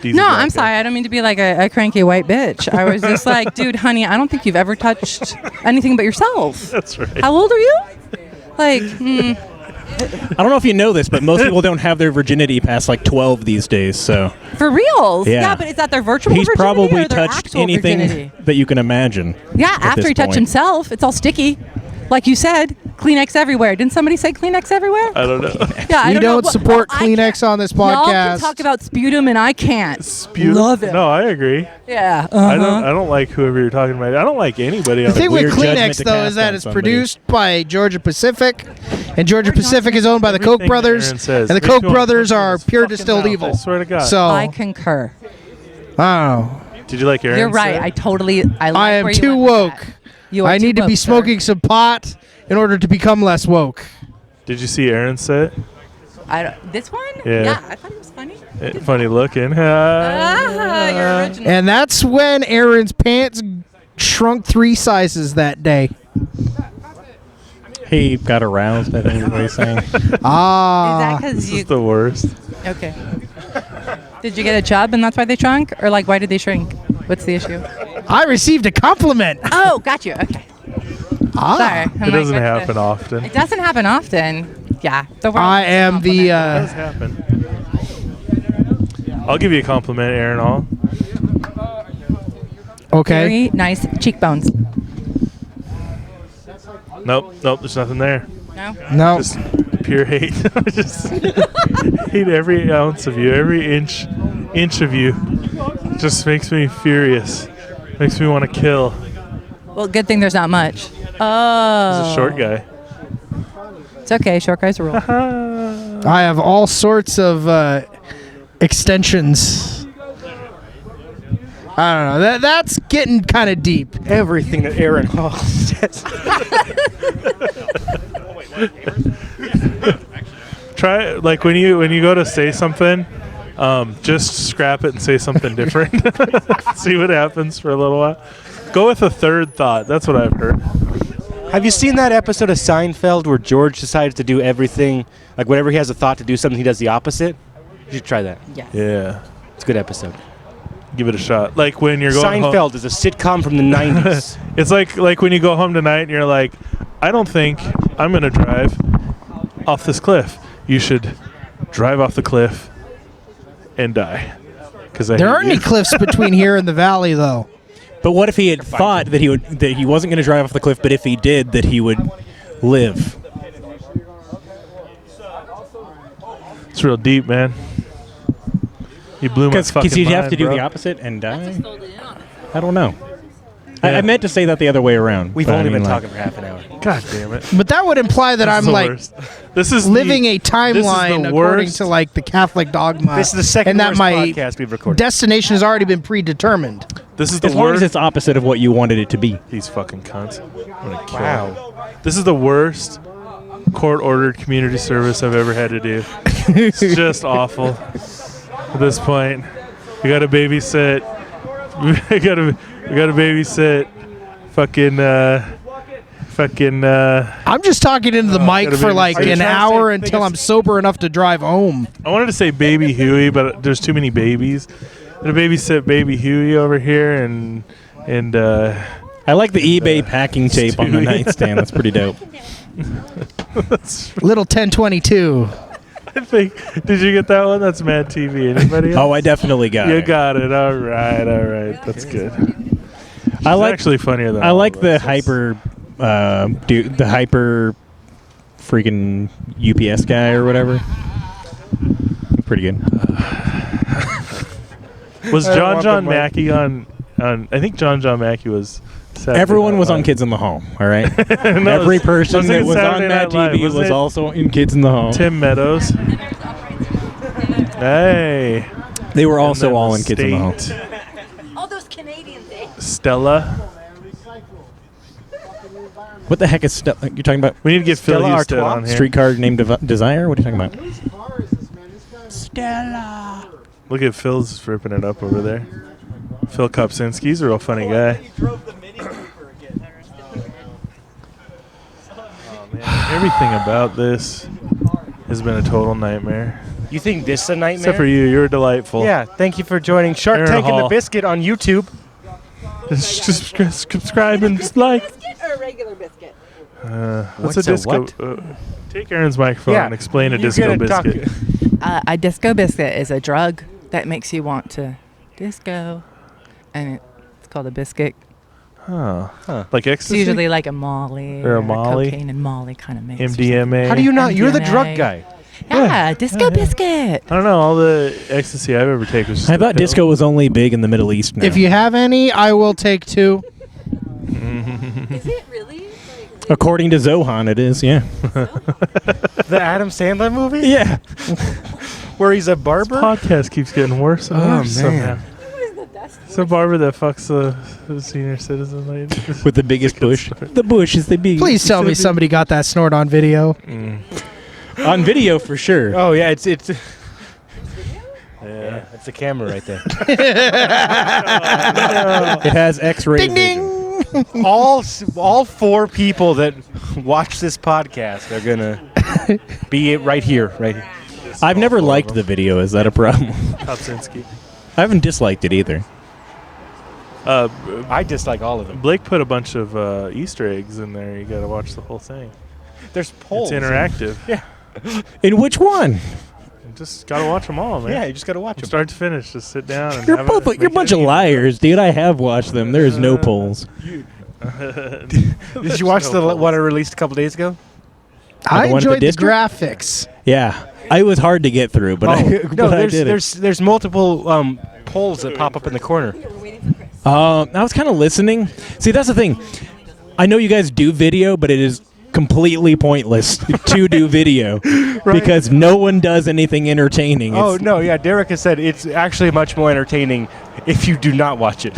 He's No, a black I'm guy. sorry. I don't mean to be like a cranky white bitch. I was just like, dude, honey, I don't think you've ever touched anything but yourself. That's right. How old are you? Like, I don't know if you know this, but most people don't have their virginity past like 12 these days. So for reals? Yeah. But is that their virtual he's virginity probably or their touched actual anything virginity? that you can imagine. Yeah, at after this he touched point. himself, it's all sticky. Like you said, Kleenex everywhere. Didn't somebody say Kleenex everywhere? I don't know. Yeah, I We don't know. don't support I can't- Kleenex on this Y'all can podcast. talk about sputum and I can't. Sputum? Love it. No, I agree. Yeah. I don't like whoever you're talking about. I don't like anybody. The on thing the with weird judgment Kleenex, to though, cast is that on it's somebody. produced by Georgia Pacific, and Georgia Pacific is owned by the Koch Everything brothers, Aaron says and the makes Koch me wanna brothers punch him in are his pure fucking distilled mouth, evil. I swear to God. So, I concur. oh, Did you like Aaron? You're right. I totally. I like I am where you too went with woke. that. You are I too need to woke, be sir. smoking some pot in order to become less woke. Did you see Aaron's set? This one? Yeah. I thought it was funny. Funny looking. You're original. And that's when Aaron's pants shrunk 3 sizes that day. He got aroused, I think is what he's saying. Is that Ah, because This you? is the worst. Okay. Did you get a chub and that's why they shrunk, or like why did they shrink? What's the issue? I received a compliment. Oh, got you. Okay. Ah, Sorry. I'm It like, doesn't what's happen the- often. It doesn't happen often. Yeah. The world I needs a am the. It does happen. I'll give you a compliment, Aaron Hall. Okay. very nice cheekbones. Nope, there's nothing there. No. No. Just pure hate. I just hate every ounce of you, every inch of you. Just makes me furious. Makes me want to kill. Well, good thing there's not much. He's Oh. a short guy. It's okay. Short guys rule. I have all sorts of extensions. I don't know. That's getting kind of deep. Everything that Aaron Hall says. Try like when you go to say something, just scrap it and say something different. See what happens for a little while. Go with a third thought. That's what I've heard. Have you seen that episode of Seinfeld where George decides to do everything, like whenever he has a thought to do something, he does the opposite? You should try that. Yes. Yeah, It's a good episode. give it a shot. Like when you're going home. Seinfeld is a sitcom from the 90s. It's like when you go home tonight and you're like, I don't think I'm gonna drive off this cliff. You should drive off the cliff and die. Because There aren't any cliffs between here and the valley, though. But what if he had thought that he wasn't going to drive off the cliff, but if he did, that he would live? It's real deep, man. You blew my fucking Because you'd have mind, to do bro. the opposite and die. I don't know. I meant to say that the other way around. We've but I only mean, been like- talking for half an hour. God damn it. But that would imply that This I'm is the like worst. This is living the, a timeline the according worst. to like the Catholic dogma. This is the second and that worst my podcast we've recorded. destination has already been predetermined. This is the As long as worst. it's opposite of what you wanted it to be. These fucking cunts. I'm gonna kill Wow. them. This is the worst court-ordered community service I've ever had to do. It's just awful. At this point, we got to babysit. We got to babysit. I'm just talking into the mic gotta for be- like Are you an trying to hour say until I'm biggest- sober enough to drive home. I wanted to say Baby Huey, but there's too many babies. I'm gonna babysit Baby Huey over here, and I like the eBay packing tape on the Stewie. nightstand. That's pretty dope. Little 1022. I think. Did you get that one? That's Mad TV. Anybody else? Oh, I definitely got You it. got it. All right. That's good. I like actually funnier than I all like of the us. hyper, the hyper, freaking UPS guy or whatever. Pretty good. Was I John want John the mic. Mackey on? I think John Mackey was. Saturday Everyone Night was on Live. Kids in the Home. All right. No, Every I was person that thinking was Saturday on Night Mad Live, TV wasn't was it? also in Kids in the Home. Tim Meadows. Hey. They were And also then all the in Kids in the Hall. state, All those Canadian things. Stella. What the heck is Stella? You're talking about We need to get Phil Stella Houston Artois? on here. Streetcar Named Desire? What are you talking about? Look at Phil's ripping it up over there. Phil Kopsinski's a real funny guy. Oh, man. Everything about this has been a total nightmare. You think this is a nightmare? Except for you. You're delightful. Yeah, thank you for joining Shark Aaron Tank and the Hall. Biscuit on YouTube. Just subscribe and like. Biscuit or a regular biscuit? What's What's a a disco? what? Take Aaron's microphone Yeah, and explain a you disco gotta talk- biscuit. A disco biscuit is a drug that makes you want to disco, and it's called a biscuit. Huh. Like It's ecstasy? usually like a Molly Or a Molly? cocaine and Molly kind of mix. MDMA? How do you not? You're the drug MDMA. guy. Yeah, disco biscuit. I don't know. All the ecstasy I've ever taken was just I a thought pill. disco was only big in the Middle East now. If you have any, I will take 2. Is it really? According to Zohan, it is, yeah. The Adam Sandler movie? Yeah. Where he's a barber? Podcast keeps getting worse and Oh, worse man. somehow. It's a barber that fucks the senior citizen lady. With the biggest bush. The bush is the biggest. Please tell me somebody got that snort on video. On video for sure. Oh, yeah, it's Yeah. it's the camera right there. It has X-ray Ding vision. ding. all 4 people that watch this podcast are gonna be right here. I've never liked the video. Is that a problem? Kopsinski. I haven't disliked it either. I dislike all of them. Blake put a bunch of Easter eggs in there. You got to watch the whole thing. There's polls. It's interactive. Yeah. In which one? You just got to watch them all, man. Yeah, you just gotta watch From them. start to finish. Just sit down and You're have both. You're a bunch of liars, dude. I have watched them. There is no polls. Did you watch the one I released a couple days ago? I the one at the enjoyed the district? graphics. Yeah, it was hard to get through, but I, no, but I did it. there's multiple polls that pop up in the corner. I was kind of listening. See, that's the thing. I know you guys do video, but it is completely pointless to do video because no one does anything entertaining. Oh It's- no, yeah, Derek has said it's actually much more entertaining if you do not watch it.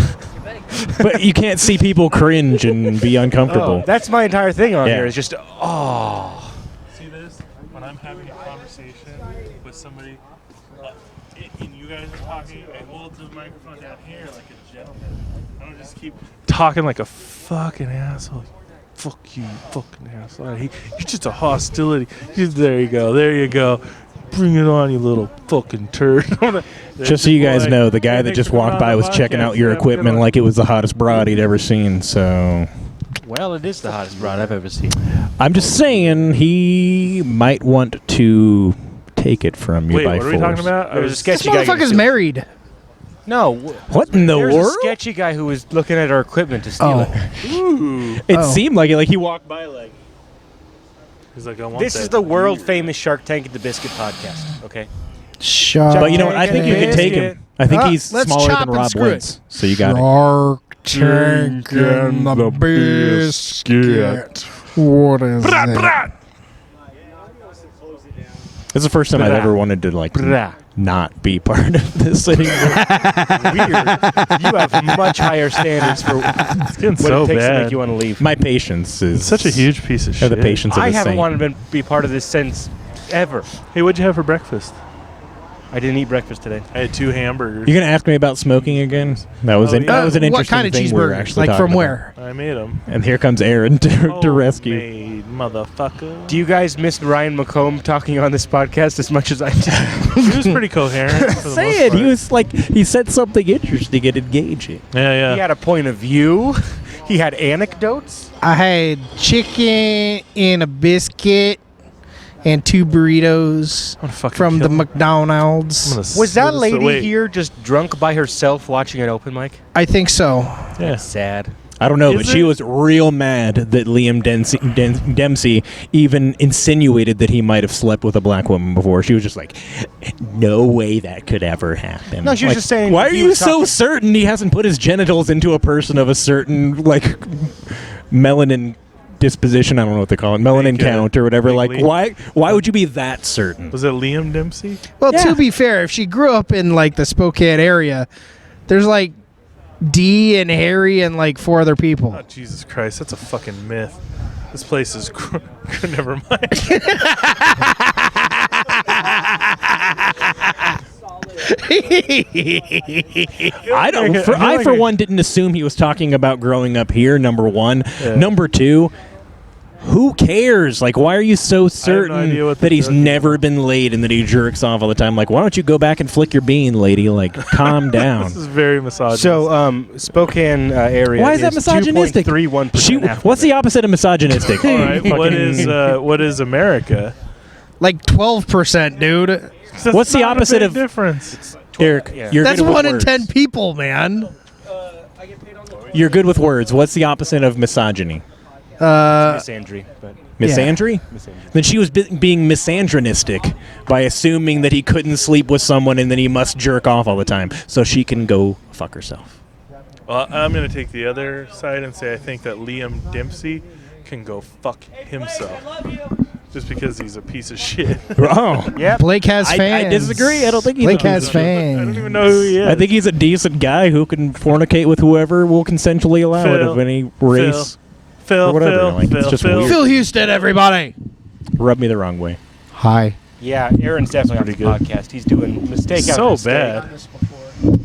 But you can't see people cringe and be uncomfortable. That's my entire thing on Yeah. here. Is just See this? When I'm having a conversation with somebody, and you guys are talking, I hold the microphone down here like a gentleman. I don't just keep talking like a fucking asshole. Fuck you, fucking asshole. You're just a hostility. There you go. There you go. Bring it on, you little fucking turd. Just so you guys know, the guy that just walked by was checking out your equipment like it was the hottest broad he'd ever seen. So well, it is the hottest broad I've ever seen. I'm just saying he might want to take it from you Wait, by what are force. we talking about? There was a This sketchy guy. motherfucker's married. No, What in the there's world? a sketchy guy who was looking at our equipment to steal it. It Oh. seemed like it. Like he walked by like. He's like, I want This that is the world beer. famous Shark Tank and the Biscuit podcast. Okay. Shark But you know what? I think you can take him. I think he's let's smaller chop than and Rob screw it. Wentz. So you got it. Shark Tank and the Biscuit. What is that? It's the first time I've Brah. ever wanted to like Brah. not be part of this anymore. Weird. You have much higher standards for It's getting what so it takes to bad. make you want to leave. My patience is It's such a huge piece of I shit. have the patience of I a haven't saint. wanted to be part of this since ever. Hey, what'd you have for breakfast? I didn't eat breakfast today. I had 2 hamburgers. You're gonna ask me about smoking again? That was an yeah. that was an What interesting kind of thing we were cheeseburgers? actually Like talking from about. where? I made them. And here comes Aaron to rescue. Made motherfucker. Do you guys miss Ryan McComb talking on this podcast as much as I do? He was pretty coherent. For the Say most it. part. He was like he said something interesting and engaging. Yeah, yeah. He had a point of view. He had anecdotes. I had chicken and a biscuit and 2 burritos I'm gonna fucking from kill the him. McDonald's. I'm gonna Was that slit his- lady wait. here just drunk by herself watching an open mic? I think so. Yeah. Sad. I don't know, Is but she it? was real mad that Liam Dempsey even insinuated that he might have slept with a black woman before. She was just like, "No way that could ever happen." No, she was Like, just saying Why are he you was so talking- certain he hasn't put his genitals into a person of a certain like melanin disposition. I don't know what they call it, melanin Like, count or whatever. like Like, why would you be that certain? Was it Liam Dempsey? Well, Yeah. to be fair, if she grew up in like the Spokane area, there's like Dee and Harry and like 4 other people. Oh, Jesus Christ, that's a fucking myth. This place is never mind. I for one didn't assume he was talking about growing up here. Number one, Number two. Who cares? Like, why are you so certain idea what that the he's joke is. never been laid and that he jerks off all the time? Like, why don't you go back and flick your bean, lady? Like, calm down. This is very misogynist. So, Spokane area. Why is that misogynistic? 2.31%. What's the opposite of misogynistic? all right, what is America? Like 12%, dude. That's What's the not a opposite big of- difference? Derek, Yeah. you're That's good with 1 in words. 10 people, man. You're good with words. What's the opposite of misogyny? Misandry, but Misandry? Then she was being misandronistic by assuming that he couldn't sleep with someone and then he must jerk off all the time so she can go fuck herself. Well, I'm going to take the other side and say I think that Liam Dempsey can go fuck himself. Just because he's a piece of shit. Oh, yeah. Blake has fans. I disagree. I don't think he's Blake a piece has of shit. I don't fans. even know who he is. I think he's a decent guy who can fornicate with whoever will consensually allow it Phil. of any race. Phil, or whatever, Phil, like, it's Phil, just Phil. weird. Phil Houston, everybody. Rub me the wrong way. Hi. Yeah, Aaron's definitely on the Pretty good. podcast. He's doing mistake after So mistake. bad.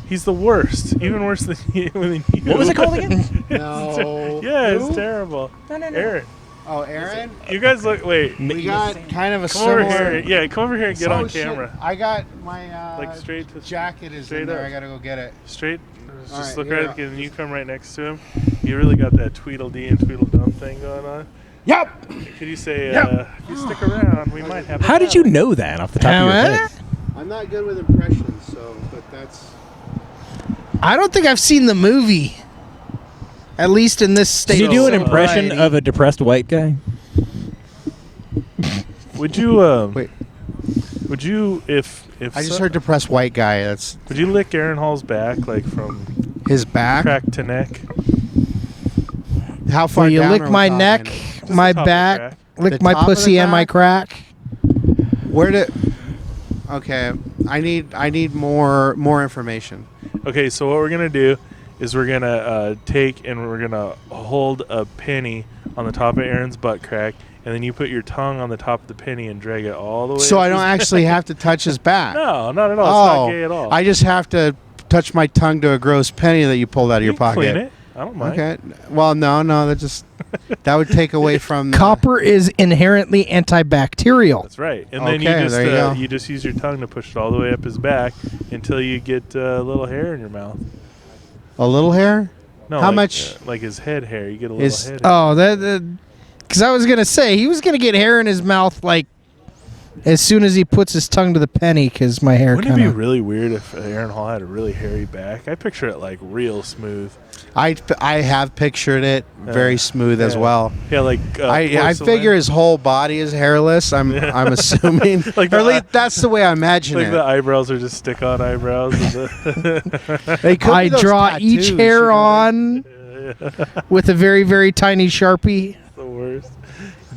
He's the worst. Even worse than you. What was it called again? No. Yeah, it's terrible. Aaron, Oh, Aaron? you guys look. Wait, We got kind of a come over similar. here. Yeah, come over here and get on shit. camera. I got my Like straight to jacket is straight in there. up. I gotta go get it. Straight. Just Alright, look here. right at the kid and you come right next to him. You really got that Tweedledee and Tweedledum thing going on. Yep. Could you say, if you stick around, we might have. How did you know that off the top of your head? I'm not good with impressions, so but that's. I don't think I've seen the movie. At least in this state. Did you do an of impression sobriety. of a depressed white guy? Would you? Wait. Would you, if I just heard depressed white guy. That's Would you lick Aaron Hall's back, like from his back. crack to neck? How far Will you down lick are we my talking? neck, my the top of the back, crack. lick The my top of the pussy and my back? crack? Where did? Okay, I need more information. Okay, so what we're gonna do is we're gonna take and we're gonna hold a penny on the top of Aaron's butt crack, and then you put your tongue on the top of the penny and drag it all the way. So up I don't his- actually have to touch his back. No, not at all. It's Oh, not gay at all. I just have to touch my tongue to a gross penny that you pulled out of your You can pocket. clean it. I don't mind. Okay. Well, no, that would take away from the, Copper is inherently antibacterial. That's right. And then Okay, there you go. you just use your tongue to push it all the way up his back until you get a little hair in your mouth. a little hair. No, How like, much- like his head hair. You get a little Is- head hair. Oh, because I was gonna say he was gonna get hair in his mouth like as soon as he puts his tongue to the penny. Because my hair Wouldn't it kind be of. really weird if Aaron Hall had a really hairy back? I picture it like real smooth. I have pictured it very smooth as Yeah. well. Yeah, like I porcelain. figure his whole body is hairless. I'm assuming, Like or at the- least that's the way I imagine like it. the eyebrows are just stick-on eyebrows. They could I be those draw each tattoos, hair you know? on with a very, very tiny Sharpie. the worst.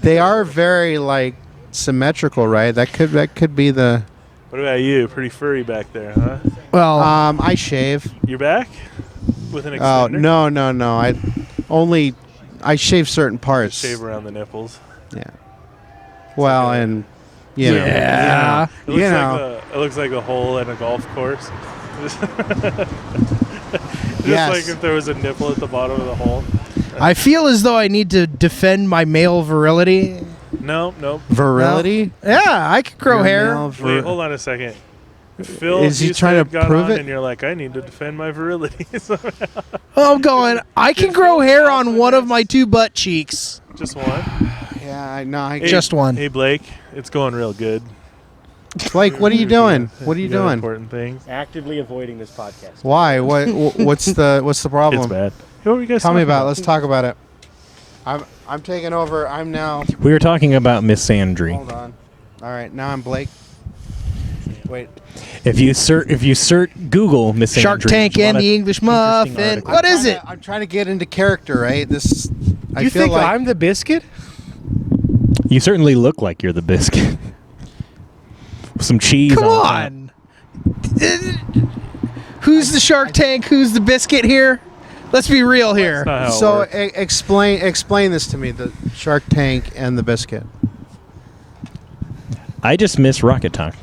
They are very like symmetrical, right? That could be the. What about you? Pretty furry back there, huh? Well, I shave. You're back with an Oh extender. no! I shave certain parts. Shave around the nipples. Yeah. Well, and you know, Yeah. It looks you like know. it looks like a hole in a golf course. Just Yes. like if there was a nipple at the bottom of the hole. I feel as though I need to defend my male virility. No, nope. Virility. Yeah, I could grow Your hair. male Wait, hold on a second. Phil, Is he you trying said to got prove on it? And you're like, I need to defend my virility. I'm going. I can grow hair on one of my two butt cheeks. Just one. Yeah, no. Hey, Just one. Hey Blake, it's going real good. Blake, what are you doing? What are you got doing? Important things. Actively avoiding this podcast. Why? What's the problem? It's bad. Hey, what were you guys Tell me talking about it. Let's talk about it. I'm taking over. I'm now. We were talking about Miss Sandry. Hold on. All right, now I'm Blake. Wait. If you search Google missing Shark dreams, Tank a lot and of the English interesting Muffin. articles. What is it? I'm trying to get into character, right? This. I You feel think like I'm the biscuit? You certainly look like you're the biscuit. Some cheese. Come top. on. Who's the Shark Tank? Who's the biscuit here? Let's be real here. That's not how it So works. explain this to me: the Shark Tank and the biscuit. I just miss Rocket Talk.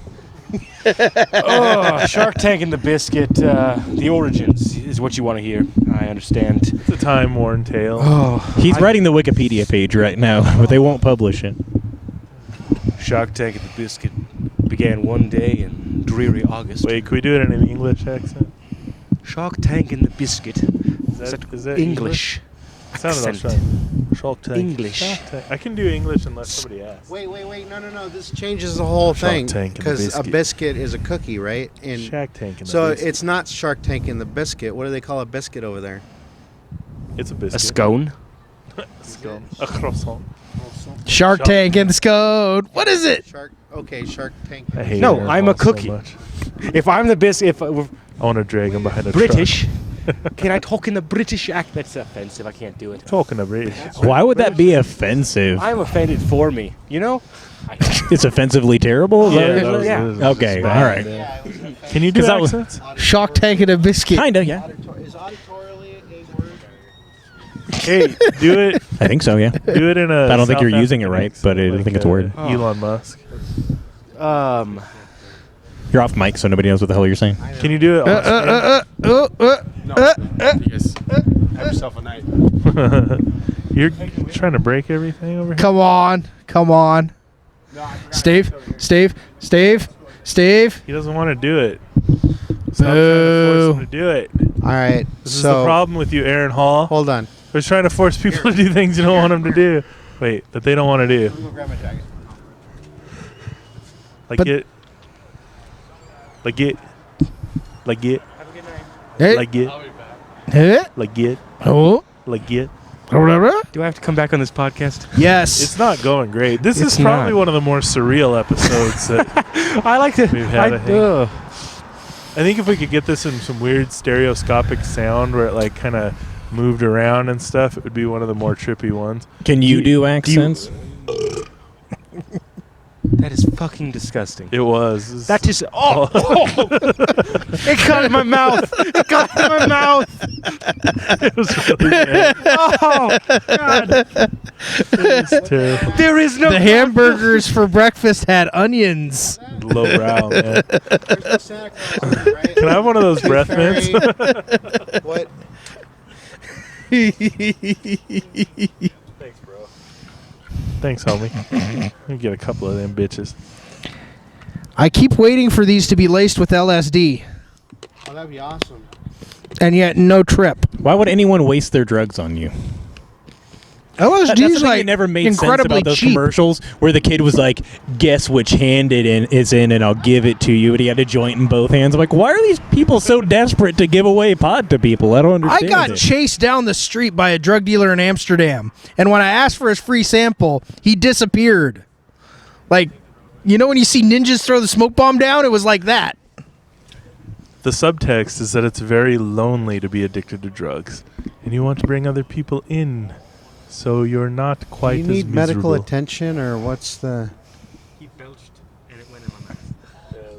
Oh, Shark Tank and the Biscuit, the origins is what you want to hear. I understand. It's a time-worn tale. Oh, He's writing the Wikipedia page right now, but they won't publish it. Shark Tank and the Biscuit began one day in dreary August. Wait, can we do it in an English accent? Shark Tank and the Biscuit. Is that English? It sounded accent. like Shark Tank. English. Shark Tank. I can do English unless somebody asks. Wait! No! This changes the whole Shark thing Tank and the because a biscuit. biscuit is a cookie, right? And Shark Tank and so the biscuit. it's not Shark Tank and the biscuit. What do they call a biscuit over there? It's a A biscuit. scone? A scone. A croissant. Shark Tank and the Scode. What is it? Shark Tank. I hate No, Aaron I'm a Paul so cookie. much. If I'm the biscuit, if I want to drag him behind a British, can I talk in the British act? That's offensive. I can't do it. truck. Talking to British. Why would that be offensive? I'm offended for me. You know? It's offensively terrible? Is that what Yeah, you're that was- saying? it was Okay, just all bad. right. Yeah. Can you do 'Cause that was- accents? Shark Tank and a biscuit. Kinda, yeah. Is auditorially a word? Hey, do it. I think so, yeah. Do it in a. I don't think South you're using it African right, accent, but I think it's a word. Elon Musk. You're off mic, so nobody knows what the hell you're saying. Can you do it? Have yourself a night. You're trying to break everything over here. Come on. Steve. He doesn't want to do it. Stop trying to force him to do it. All right. This is the problem with you, Aaron Hall. Hold on. We're trying to force people to do things you don't want them to do. Wait, that they don't want to do. Go grab my jacket. Like But- it. Like it. Like it. Hey. Like it. Hey. Like it. Oh. Like it. Do I have to come back on this podcast? Yes. It's not going great. This It's is probably not. one of the more surreal episodes that I like to. we've had. I think if we could get this in some weird stereoscopic sound where it like kind of moved around and stuff, it would be one of the more trippy ones. Can you do accents? That is fucking disgusting. It was. That just it got in my mouth. It got in my mouth. It was really bad. Oh God! It was terrible. There is no The hamburgers for breakfast had onions. Low brow, man. There's no Santa Claus, right? Can I have one of those breath mints? What? Thanks, bro. Thanks, homie. Let me get a couple of them bitches. I keep waiting for these to be laced with LSD, Oh, that'd be awesome. and yet no trip. Why would anyone waste their drugs on you? LSD That's the is thing like that never made sense incredibly about those cheap. commercials where the kid was like, "Guess which hand it is in, and I'll give it to you." And he had a joint in both hands. I'm like, why are these people so desperate to give away pot to people? I don't I understand. got it. chased down the street by a drug dealer in Amsterdam, and when I asked for his free sample, he disappeared. Like, you know when you see ninjas throw the smoke bomb down? It was like that. The subtext is that it's very lonely to be addicted to drugs, and you want to bring other people in, so you're not quite Do you as need medical miserable. attention, or what's the? He belched and it went in my mouth.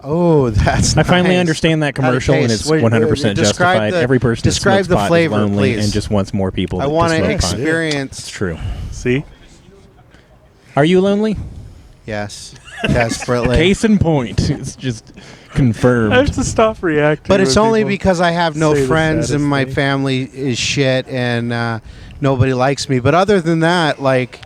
Oh, that's. I finally nice. understand that commercial, and it's Wait, 100% describe justified. the- Every person that describe smokes the pot flavor, is lonely please. and just wants more people. I to want to smoke pot. experience. It's true. See? Are you lonely? Yes, desperately. Case in point. It's just I confirmed. have to stop reacting. But it's when only people because I have no say the friends and saddest my thing. family is shit and nobody likes me. But other than that, like,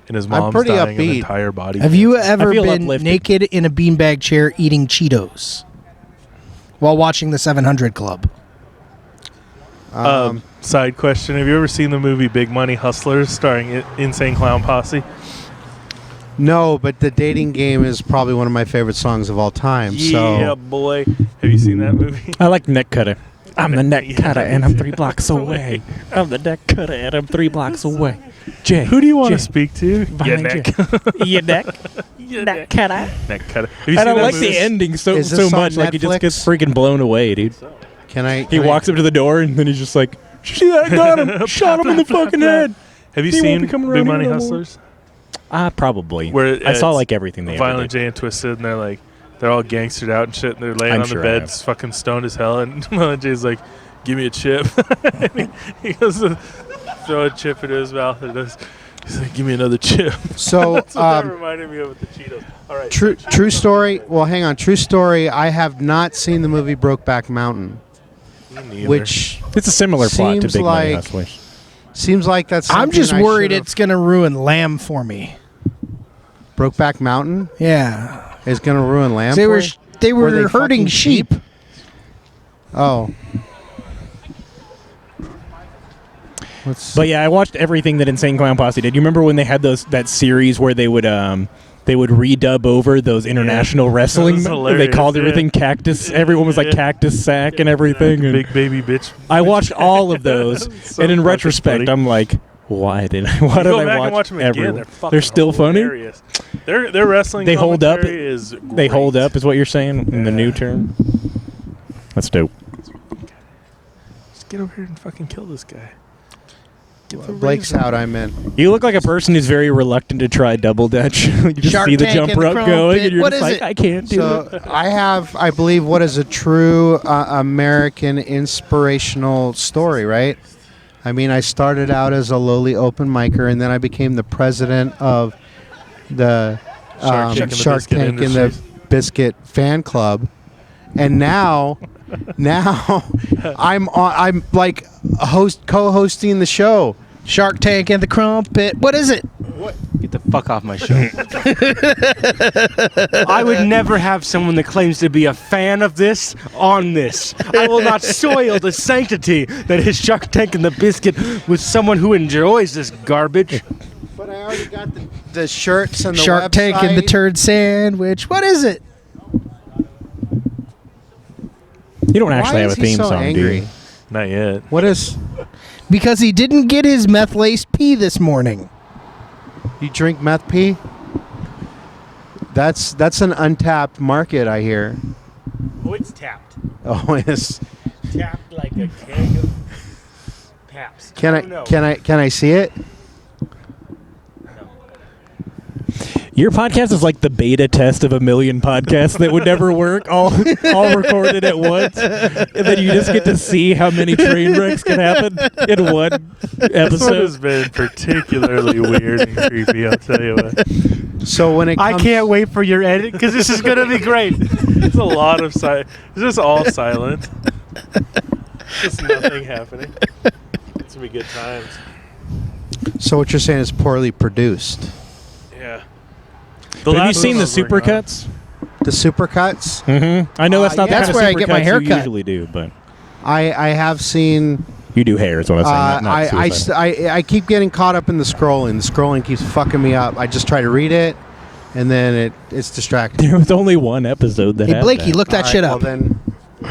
And his I'm mom's pretty dying of upbeat. entire body. Have you cancer. ever feel been uplifted. naked in a beanbag chair eating Cheetos while watching the 700 Club? Side question: have you ever seen the movie Big Money Hustlers starring Insane Clown Posse? no, but the dating game is probably one of my favorite songs of all time. Yeah, So boy. Have you seen that movie? I like neck cutter. I'm the neck Yeah. cutter, and I'm 3 blocks away. I'm the neck cutter, and I'm 3 blocks away. Jay, Who do you want Jay. to speak to? Behind neck. Your neck. Neck cutter. Neck cutter. Have you And I seen that like movie? the ending so Is this on much. Like he just Netflix? gets freaking blown away, dude. Can I? He can I- walks up to the door and then he's just like, "See that? Got him! Shot him in the fucking head." Have you He won't seen be coming Big around Money here no more. Hustlers? Probably. Where I saw it's like everything they ever Violent did. Jay and Twisted, and they're like, they're all gangstered out and shit, and they're laying I'm on sure the I bed, have. fucking stoned as hell, and Violent Jay's like, "Give me a chip." He goes to throw a chip into his mouth, and he's like, "Give me another chip." So, That's what that reminded me of with the Cheetos. All right. true story. Well, hang on. True story. I have not seen the movie Brokeback Mountain, Me neither. which It's a similar plot to seems Big Money like- Hustlers. seems like that's. I'm just something I worried should've- it's gonna ruin Lamb for me. Brokeback Mountain Yeah, is going to ruin Lamb. they for were you? they were they herding fucking sheep. Oh. But yeah, I watched everything that Insane Clown Posse did. You remember when they had that series where they would redub over those international wrestling? was They hilarious, called yeah. everything Cactus. Everyone was like Cactus Sack and everything. and Big baby bitch. I watched all of those, So and in fucking retrospect, funny. I'm like, why did I? Why You did go I back watch and watch them everyone? again. They're, fucking They're still funny. hilarious. Their wrestling. They hold up. commentary Is They hold great. up, is what you're saying in the new term. That's dope. Just get over here and fucking kill this guy. Blake's out. I'm in. You look like a person who's very reluctant to try double dutch. You just Shark see the Tank jump and the rope chrome going, pit. and you're What just is like, it? I can't do it. So I have, I believe, what is a true American inspirational story, right? I mean, I started out as a lowly open micer, and then I became the president of the Shark Tank and the Biscuit Tank and the Industries. Biscuit fan club, and now I'm like co-hosting the show. Shark Tank and the Crumpet. What is it? Get the fuck off my show. I would never have someone that claims to be a fan of this on this. I will not soil the sanctity that is Shark Tank and the Biscuit with someone who enjoys this garbage. But I already got the shirts and the Shark Tank and the website. Turd Sandwich. What is it? You don't Why actually have a is he theme so song, do angry? you? Not yet. What is? Because he didn't get his meth-laced pee this morning. You drink meth pee? That's an untapped market, I hear. Oh, it's tapped. Oh, it's. Tapped like a keg of Paps. Can I see it? Your podcast is like the beta test of a million podcasts that would never work, all recorded at once, and then you just get to see how many train wrecks can happen in one This one episode. has been particularly weird and creepy. I'll tell you what. So when it I comes, can't wait for your edit because this is going to be great. It's a lot of silence. It's just all silent. Just nothing happening. It's gonna be good times. So what you're saying is poorly produced. Yeah. But have you last seen one the I was working on- supercuts? The supercuts. Mm-hmm. I know that's not yeah. the That's kind where I of get my supercuts hair you cut. usually do, but I have seen. you do hair is what I'm saying. not suicide. I keep getting caught up in the scrolling. The scrolling keeps fucking me up. I just try to read it, and then it's distracting. There was only one episode that Hey, had Blakey, that. look that All shit right, up. Well then,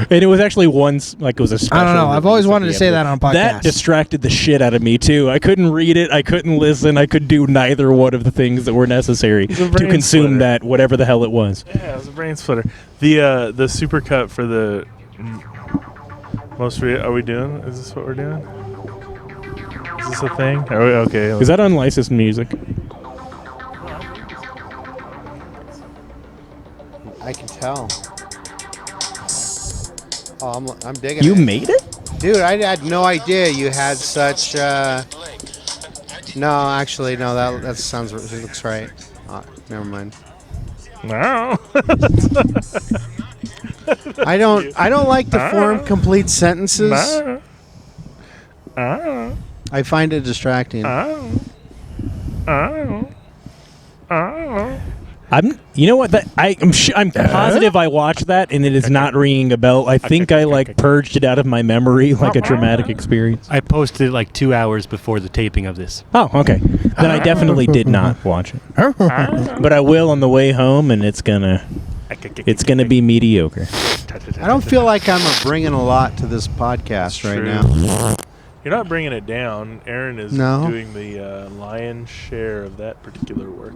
And it was actually like it was a special. I don't know. I've always release of wanted the to say episode. that on podcast. That distracted the shit out of me too. I couldn't read it. I couldn't listen. I could do neither one of the things that were necessary It's a to brain consume splitter. that whatever the hell it was. Yeah, it was a brain splitter. The supercut for the are we doing? Is this what we're doing? Is this a thing? Are we, okay. Is that unlicensed music? I can tell. Oh, I'm digging You it. made it? Dude, I had no idea you had such. No, actually, no. That sounds. It looks right. Never mind. No. I don't like to form complete sentences. No. I find it distracting. You know what? I'm positive I watched that and it is not ringing a bell. I think I like purged it out of my memory like a traumatic experience. I posted it like 2 hours before the taping of this. Oh, okay. Then I definitely did not watch it, but I will on the way home, and it's gonna be mediocre. I don't feel like I'm bringing a lot to this podcast right now. You're not bringing it down. Aaron is No. doing the lion's share of that particular work.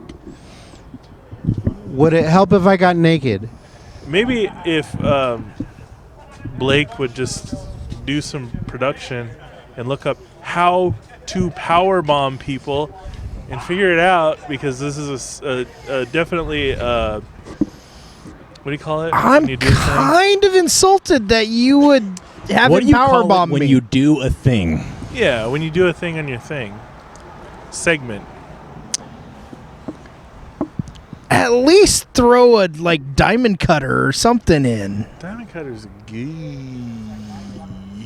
Would it help if I got naked? Maybe if Blake would just do some production and look up how to powerbomb people and figure it out, because this is a definitely what do you call it? I'm when you do a thing? kind of insulted that you would have What it do you call powerbomb it when me. you do a thing? Yeah, when you do a thing on your thing. Segment. At least throw a diamond cutter or something in. Diamond Cutter's gay.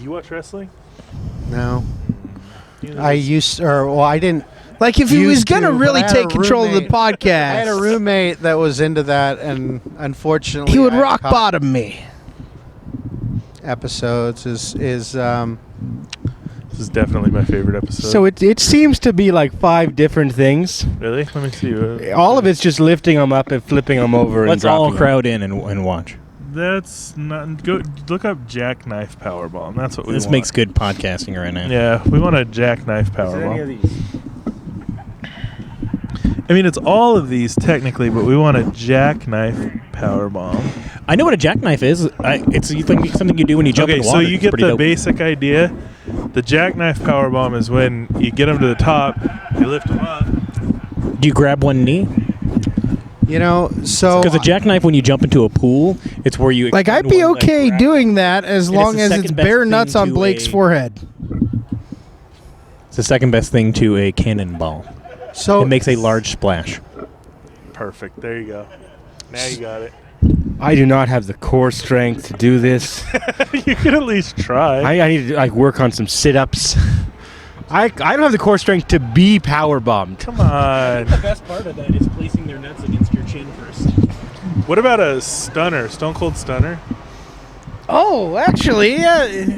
You watch wrestling? No. Neither I does- used, I didn't. Like if he was Used gonna to, but really I had a take control of the roommate. podcast, I had a roommate that was into that, and unfortunately, he would I rock caught bottom me. episodes. This is definitely my favorite episode. So it seems to be like 5 different things. Really? Let me see. All of it's just lifting them up and flipping them over. Let's and all dropping 'em. crowd in and watch. That's not. Go look up jackknife powerbomb. That's what we This want. makes good podcasting right now. Yeah, we want a jackknife Is there any of powerbomb. these? I mean, it's all of these technically, but we want a jackknife powerbomb. I know what a jackknife is. It's something you do when you jump Okay, in so water. you It's get pretty the dope. basic idea. The jackknife powerbomb is when you get them to the top, you lift them up. Do you grab one knee? So Because a jackknife, when you jump into a pool, it's where you Like I'd extend be one leg, okay grab- doing that as And it's long the as it's second best bare thing nuts on to Blake's a- forehead. It's the second best thing to a cannonball. So It makes a large splash. Perfect. There you go. Now you got it. I do not have the core strength to do this. You could at least try. I need to work on some sit-ups. I don't have the core strength to be power bombed. Come on. The best part of that is placing their nuts against your chin first. What about a stunner? Stone Cold Stunner? Oh, actually, yeah.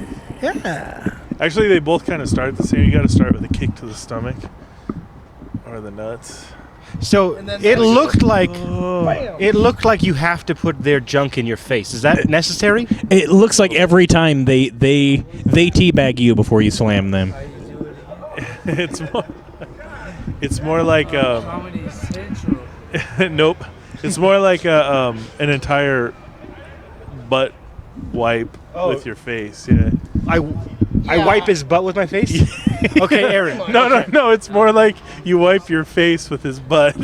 Actually, they both kind of start the same. You got to start with a kick to the stomach or the nuts. So it looked like you have to put their junk in your face. Is that necessary? It looks like every time they teabag you before you slam them. It's more like nope. It's more like an entire butt wipe with your face. Yeah. I wipe his butt with my face. Okay, Aaron. No. It's more like you wipe your face with his butt.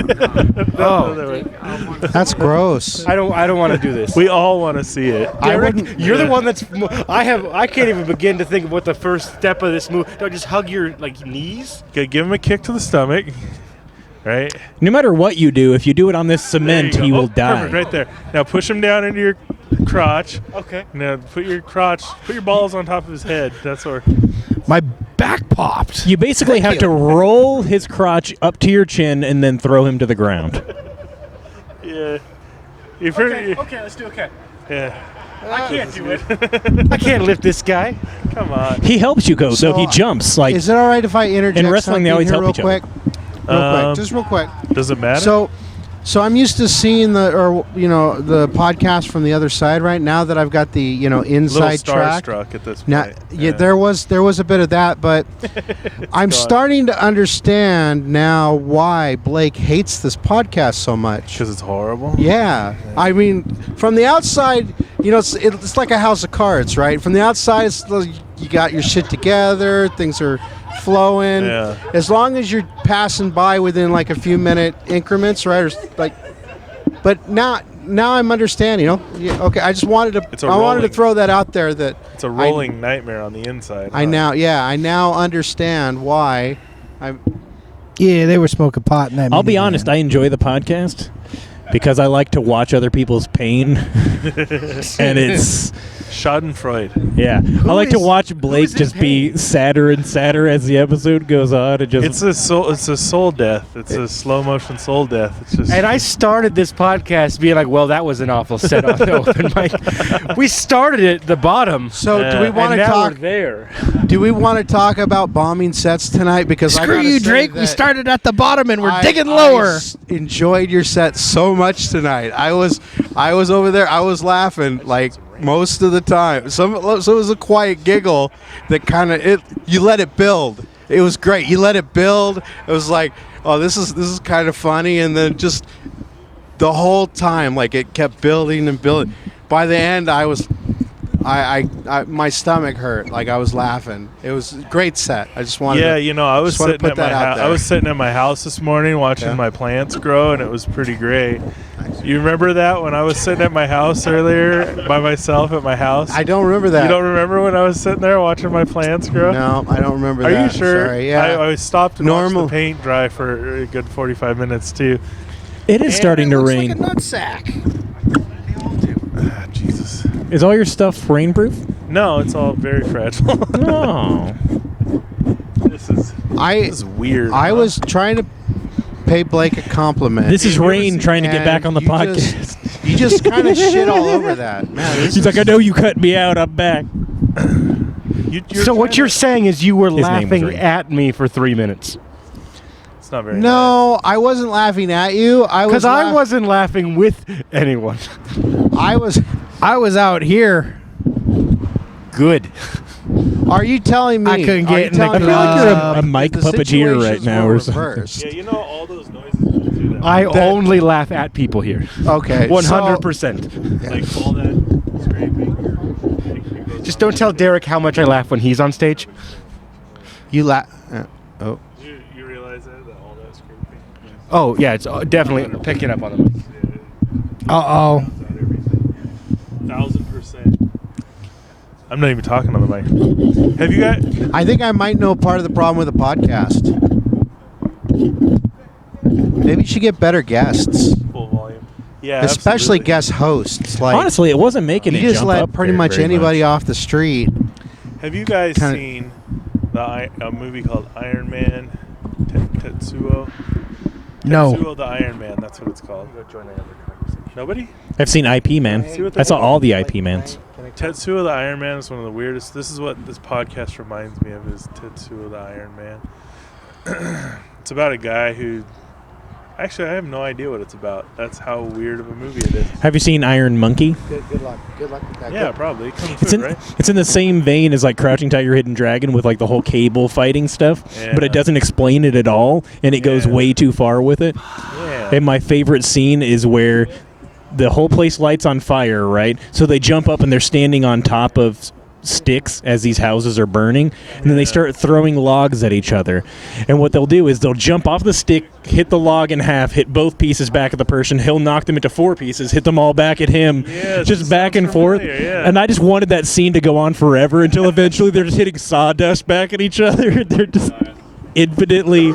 That's gross. I don't want to do this. We all want to see it. Derek, you're the one that's. I can't even begin to think of what the first step of this move. Do I just hug your knees? Okay, give him a kick to the stomach. Right. No matter what you do, if you do it on this cement, There he go. will die. Perfect, right there. Now push him down into your crotch. Okay. Now put your balls on top of his head. That's where. My back popped. You basically have to roll his crotch up to your chin and then throw him to the ground. Yeah. Okay, let's do okay. Yeah. I can't do it. I can't lift this guy. Come on. He helps you go, so he jumps. Like is it all right if I interject in wrestling, they something always here help real each other. quick? Just real quick. Does it matter? So I'm used to seeing the podcast from the other side. Right now that I've got the inside little track. starstruck at this point. Now, there was a bit of that, but I'm gone. starting to understand now why Blake hates this podcast so much. Because it's horrible. Yeah, I mean, from the outside, it's like a house of cards, right? From the outside, it's like you got your shit together, things are flowing. Yeah. As long as you're passing by within like a few minute increments, right? But now I'm understanding. Okay, I just wanted to. It's a I wanted to rolling- throw that out there. That It's a rolling nightmare on the inside. I now understand why. Yeah, they were smoking pot in that. I'll be minivan. honest, I enjoy the podcast because I like to watch other people's pain. And it's Schadenfreude. I like to watch Blake just be sadder and sadder as the episode goes on. It's a soul death. It's a slow motion soul death. It's just. And I started this podcast being like, well, that was an awful set on the open mic. We started at the bottom. So do we want to and now talk? we're there. Do we want to talk about bombing sets tonight? Because I Screw gotta you, say Drake. We that started at the bottom and we're digging I lower. enjoyed your set so much tonight. I was over there. I was laughing like most of the time. So it was a quiet giggle that kind of you let it build. It was great. You let it build. It was like, oh, this is kind of funny, and then just the whole time, like it kept building and building. By the end, my stomach hurt. Like I was laughing. It was a great set. I just wanted. Yeah, I was to sitting put that out there. I was sitting at my house this morning watching my plants grow, and it was pretty great. You remember that when I was sitting at my house earlier by myself at my house? I don't remember that. You don't remember when I was sitting there watching my plants grow? No, I don't remember that. Are you sure? Sorry, yeah. I stopped and watched the paint dry for a good 45 minutes too. It is starting to rain. Like a nutsack. Jesus. Is all your stuff rainproof? No, it's all very fragile. Oh. This is weird. I was trying to pay Blake a compliment. This is Rain trying to get back on the you podcast. You just kind of shit all over that, man. He's like, I know you cut me out. I'm back. So what you're saying is you were His name was laughing Rain. at me for 3 minutes. It's not very No, I wasn't laughing at you. Because I wasn't laughing with anyone. I was out here. Good. Are you telling me? I couldn't are you get in the telling I me feel like you're that a mic the puppeteer right situations now were or something. reversed? Yeah, all those noises do that. I only laugh at people here. Okay. 100%. Like all that scraping. Just don't tell Derek how much I laugh when he's on stage. You laugh. Oh. You realize that all that scraping? Oh, yeah, it's definitely picking up on the mic. Uh-oh. 1,000%. I'm not even talking on the mic. Have you got? I think I might know part of the problem with the podcast. Maybe you should get better guests. Full volume. Yeah, Especially absolutely. guest hosts. Like, Honestly, it wasn't making you it just jump let up pretty very, much very anybody off the street. Have you guys Kinda- seen a movie called Iron Man? Tetsuo. No. Tetsuo the Iron Man. That's what it's called. Nobody? I've seen IP Man. I saw all the IP Mans. Tetsuo the Iron Man is one of the weirdest. This is what this podcast reminds me of, is Tetsuo the Iron Man. It's about a guy who... Actually, I have no idea what it's about. That's how weird of a movie it is. Have you seen Iron Monkey? Good luck. Good luck with that. Yeah, probably. Kung It's Fu, in, right? it's in the same vein as like Crouching Tiger, Hidden Dragon with like the whole cable fighting stuff, but it doesn't explain it at all, and it goes way too far with it. Yeah. And my favorite scene is where the whole place lights on fire, right? So they jump up and they're standing on top of sticks as these houses are burning, and then they start throwing logs at each other. And what they'll do is they'll jump off the stick, hit the log in half, hit both pieces back at the person. He'll knock them into 4 pieces, hit them all back at him, just back and forth. Yeah. And I just wanted that scene to go on forever until eventually they're just hitting sawdust back at each other. They're just infinitely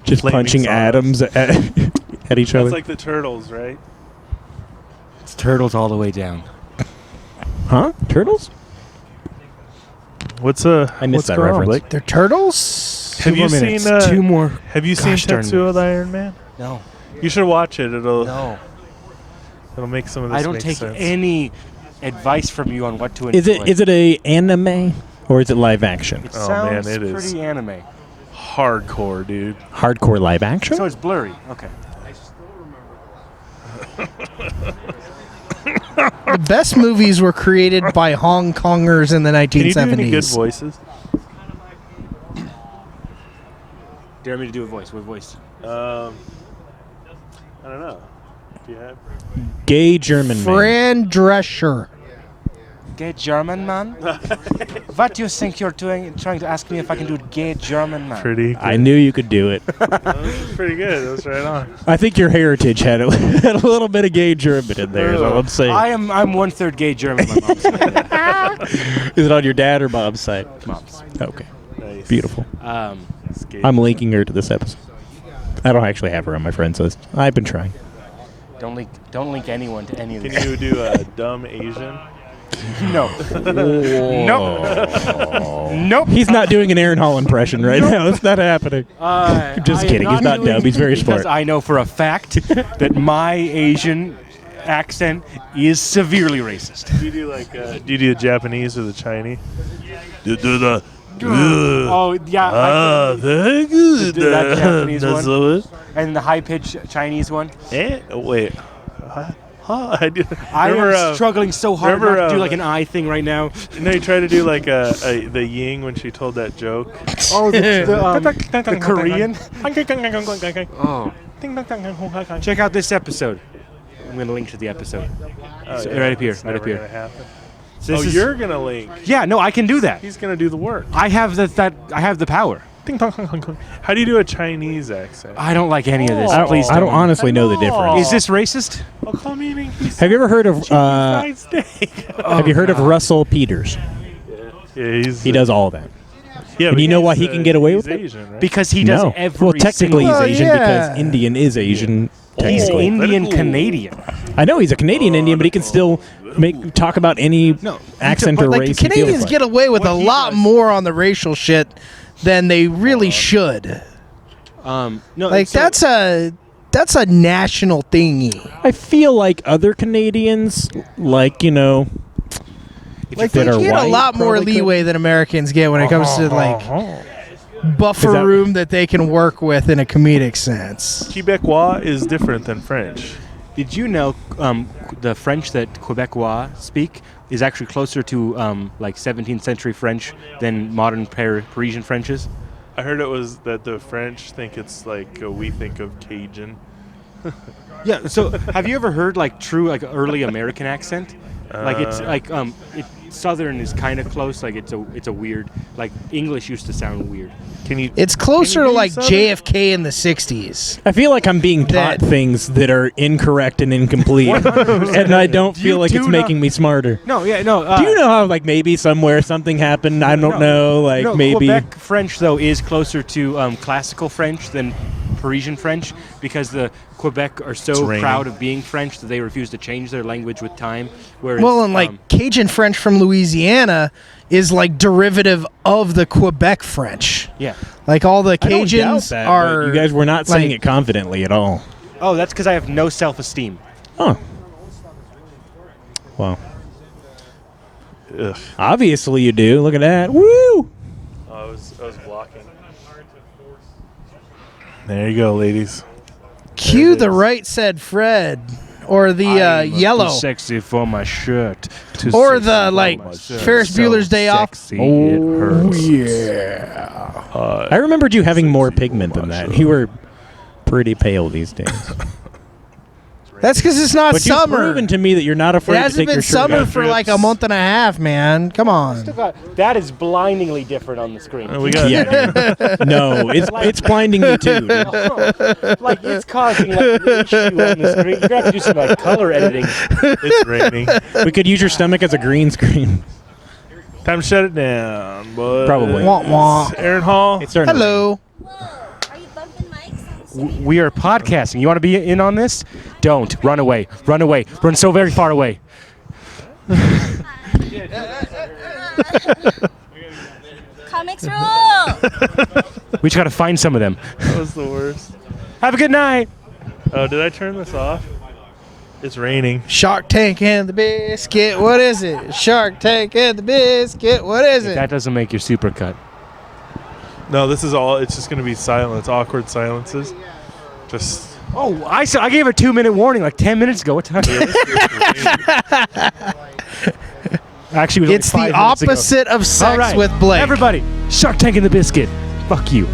just Flaming punching sawdust. atoms at each other. That's like the Turtles, right? It's turtles all the way down. Huh? Turtles? What's I missed that going on, reference. Blake? They're turtles? Have you seen 2 more? Have you seen Gosh darn Tetsuo the Iron Man? No. You should watch it. It'll No. make some of this I don't make take sense. any advice from you on what to enjoy. Is it a anime or is it live action? It Oh, sounds man, it is. pretty anime. Hardcore, dude. Hardcore live action? So it's blurry. Okay. The best movies were created by Hong Kongers in the 1970s. Can you do any good voices? Dare me to do a voice. What voice? I don't know. Do you have? Gay German man. Fran Drescher. Gay German man? What do you think you're doing? Trying to ask me if I can do gay German man? Pretty good. I knew you could do it. That was pretty good. That was right on. I think your heritage had a, had a little bit of gay German in there, is all I'm saying. I'm 1/3 gay German. My mom's side. Is it on your dad or mom's side? Mom's. Okay. Nice. Beautiful. Skate. I'm linking her to this episode. I don't actually have her on my friends list. I've been trying. Don't link anyone to any of Can this. you do a dumb Asian? No. Nope. Nope. He's not doing an Aaron Hall impression right now. It's not happening. I'm just kidding. He's not dumb. He's very Because smart. I know for a fact that my Asian accent is severely racist. Do you do like do you do the Japanese or the Chinese? Do the Oh yeah, very good. do that Japanese That's one. what- and the high-pitched Chinese one. Wait. What? Huh? I am struggling so hard not to do like an eye thing right now. You know, you try to do like the Ying when she told that joke. Oh, the Korean. Oh. Check out this episode. I'm gonna link to the episode. Right up here. Right up here. So you're gonna link? Yeah, no, I can do that. He's gonna do the work. I have I have the power. How do you do a Chinese accent? I don't like any of this. Please I don't honestly know the difference. Is this racist? Oh, call me Have you ever heard of Have you heard of Russell Peters? Yeah, he does all that. Yeah, and you know why he can get away with it? Asian, right? Because he does every Well, technically he's single- Asian because Indian is Asian. He's technically. Indian Canadian. I know he's a Canadian Indian, but he can still talk about any accent or But race. like, he feels Canadians like. get away with a lot more on the racial shit than they really should. No, Like that's a national thingy. I feel like other Canadians, like Like they that are get a white, lot more probably could. leeway than Americans get when it comes to like buffer room that they can work with in a comedic sense. Quebecois is different than French. Did you know the French that Quebecois speak is actually closer to like 17th century French than modern Parisian French is? I heard it was that the French think it's like we think of Cajun. Yeah. So have you ever heard like true like early American accent? Like it's like Southern is kind of close. Like it's a weird like English used to sound weird. It's closer to do like Southern? JFK in the '60s. I feel like I'm being taught things that are incorrect and incomplete, and I don't feel like it's making me smarter. No, yeah, no. Do you know how like maybe somewhere something happened? I don't know. Like no, maybe Quebec French though is closer to classical French than Parisian French because the Quebec are so proud of being French that they refuse to change their language with time. Whereas, Well, and like Cajun French from Louisiana is like derivative of the Quebec French. Yeah. Like all the I don't doubt Cajuns that, are. but you guys were not saying like- it confidently at all. Oh, that's because I have no self-esteem. Oh. Wow. Ugh. Obviously you do. Look at that. Woo! Oh, I was blocking. There you go, ladies. Cue the right said Fred, or the yellow, Too sexy for my shirt. Too or sexy the for like my shirt. Ferris So Bueller's Day Off. sexy, it hurts. Yeah. I remembered you having more pigment than that. You were pretty pale these days. That's because it's not But you've summer. proven to me that you're not It afraid to hasn't take been your shirt summer off. for like a month and a half, man. Come on. That is blindingly different on the screen. We got Yeah, dude. No, it's blinding me too. Dude. Like it's causing like an issue on the screen. You're gonna have to do some like color editing. It's raining. We could use your stomach as a green screen. Time to shut it down, boys. Probably. Wah, wah. Aaron Hall. It's starting to Hello. We are podcasting. You want to be in on this? Don't. Run away. Run away. Run so very far away. Comics rule! We just got to find some of them. That was the worst. Have a good night. Oh, did I turn this off? It's raining. Shark Tank and the Biscuit. What is it? Shark Tank and the Biscuit. What is it? That doesn't make your super cut. No, this is all. It's just going to be silence, awkward silences. Just. Oh, I gave a 2-minute warning like 10 minutes ago. What time? Actually, it was It's only the 5 minutes ago. opposite of All sex right. with Blake. Everybody, Shark Tank and the Biscuit. Fuck you.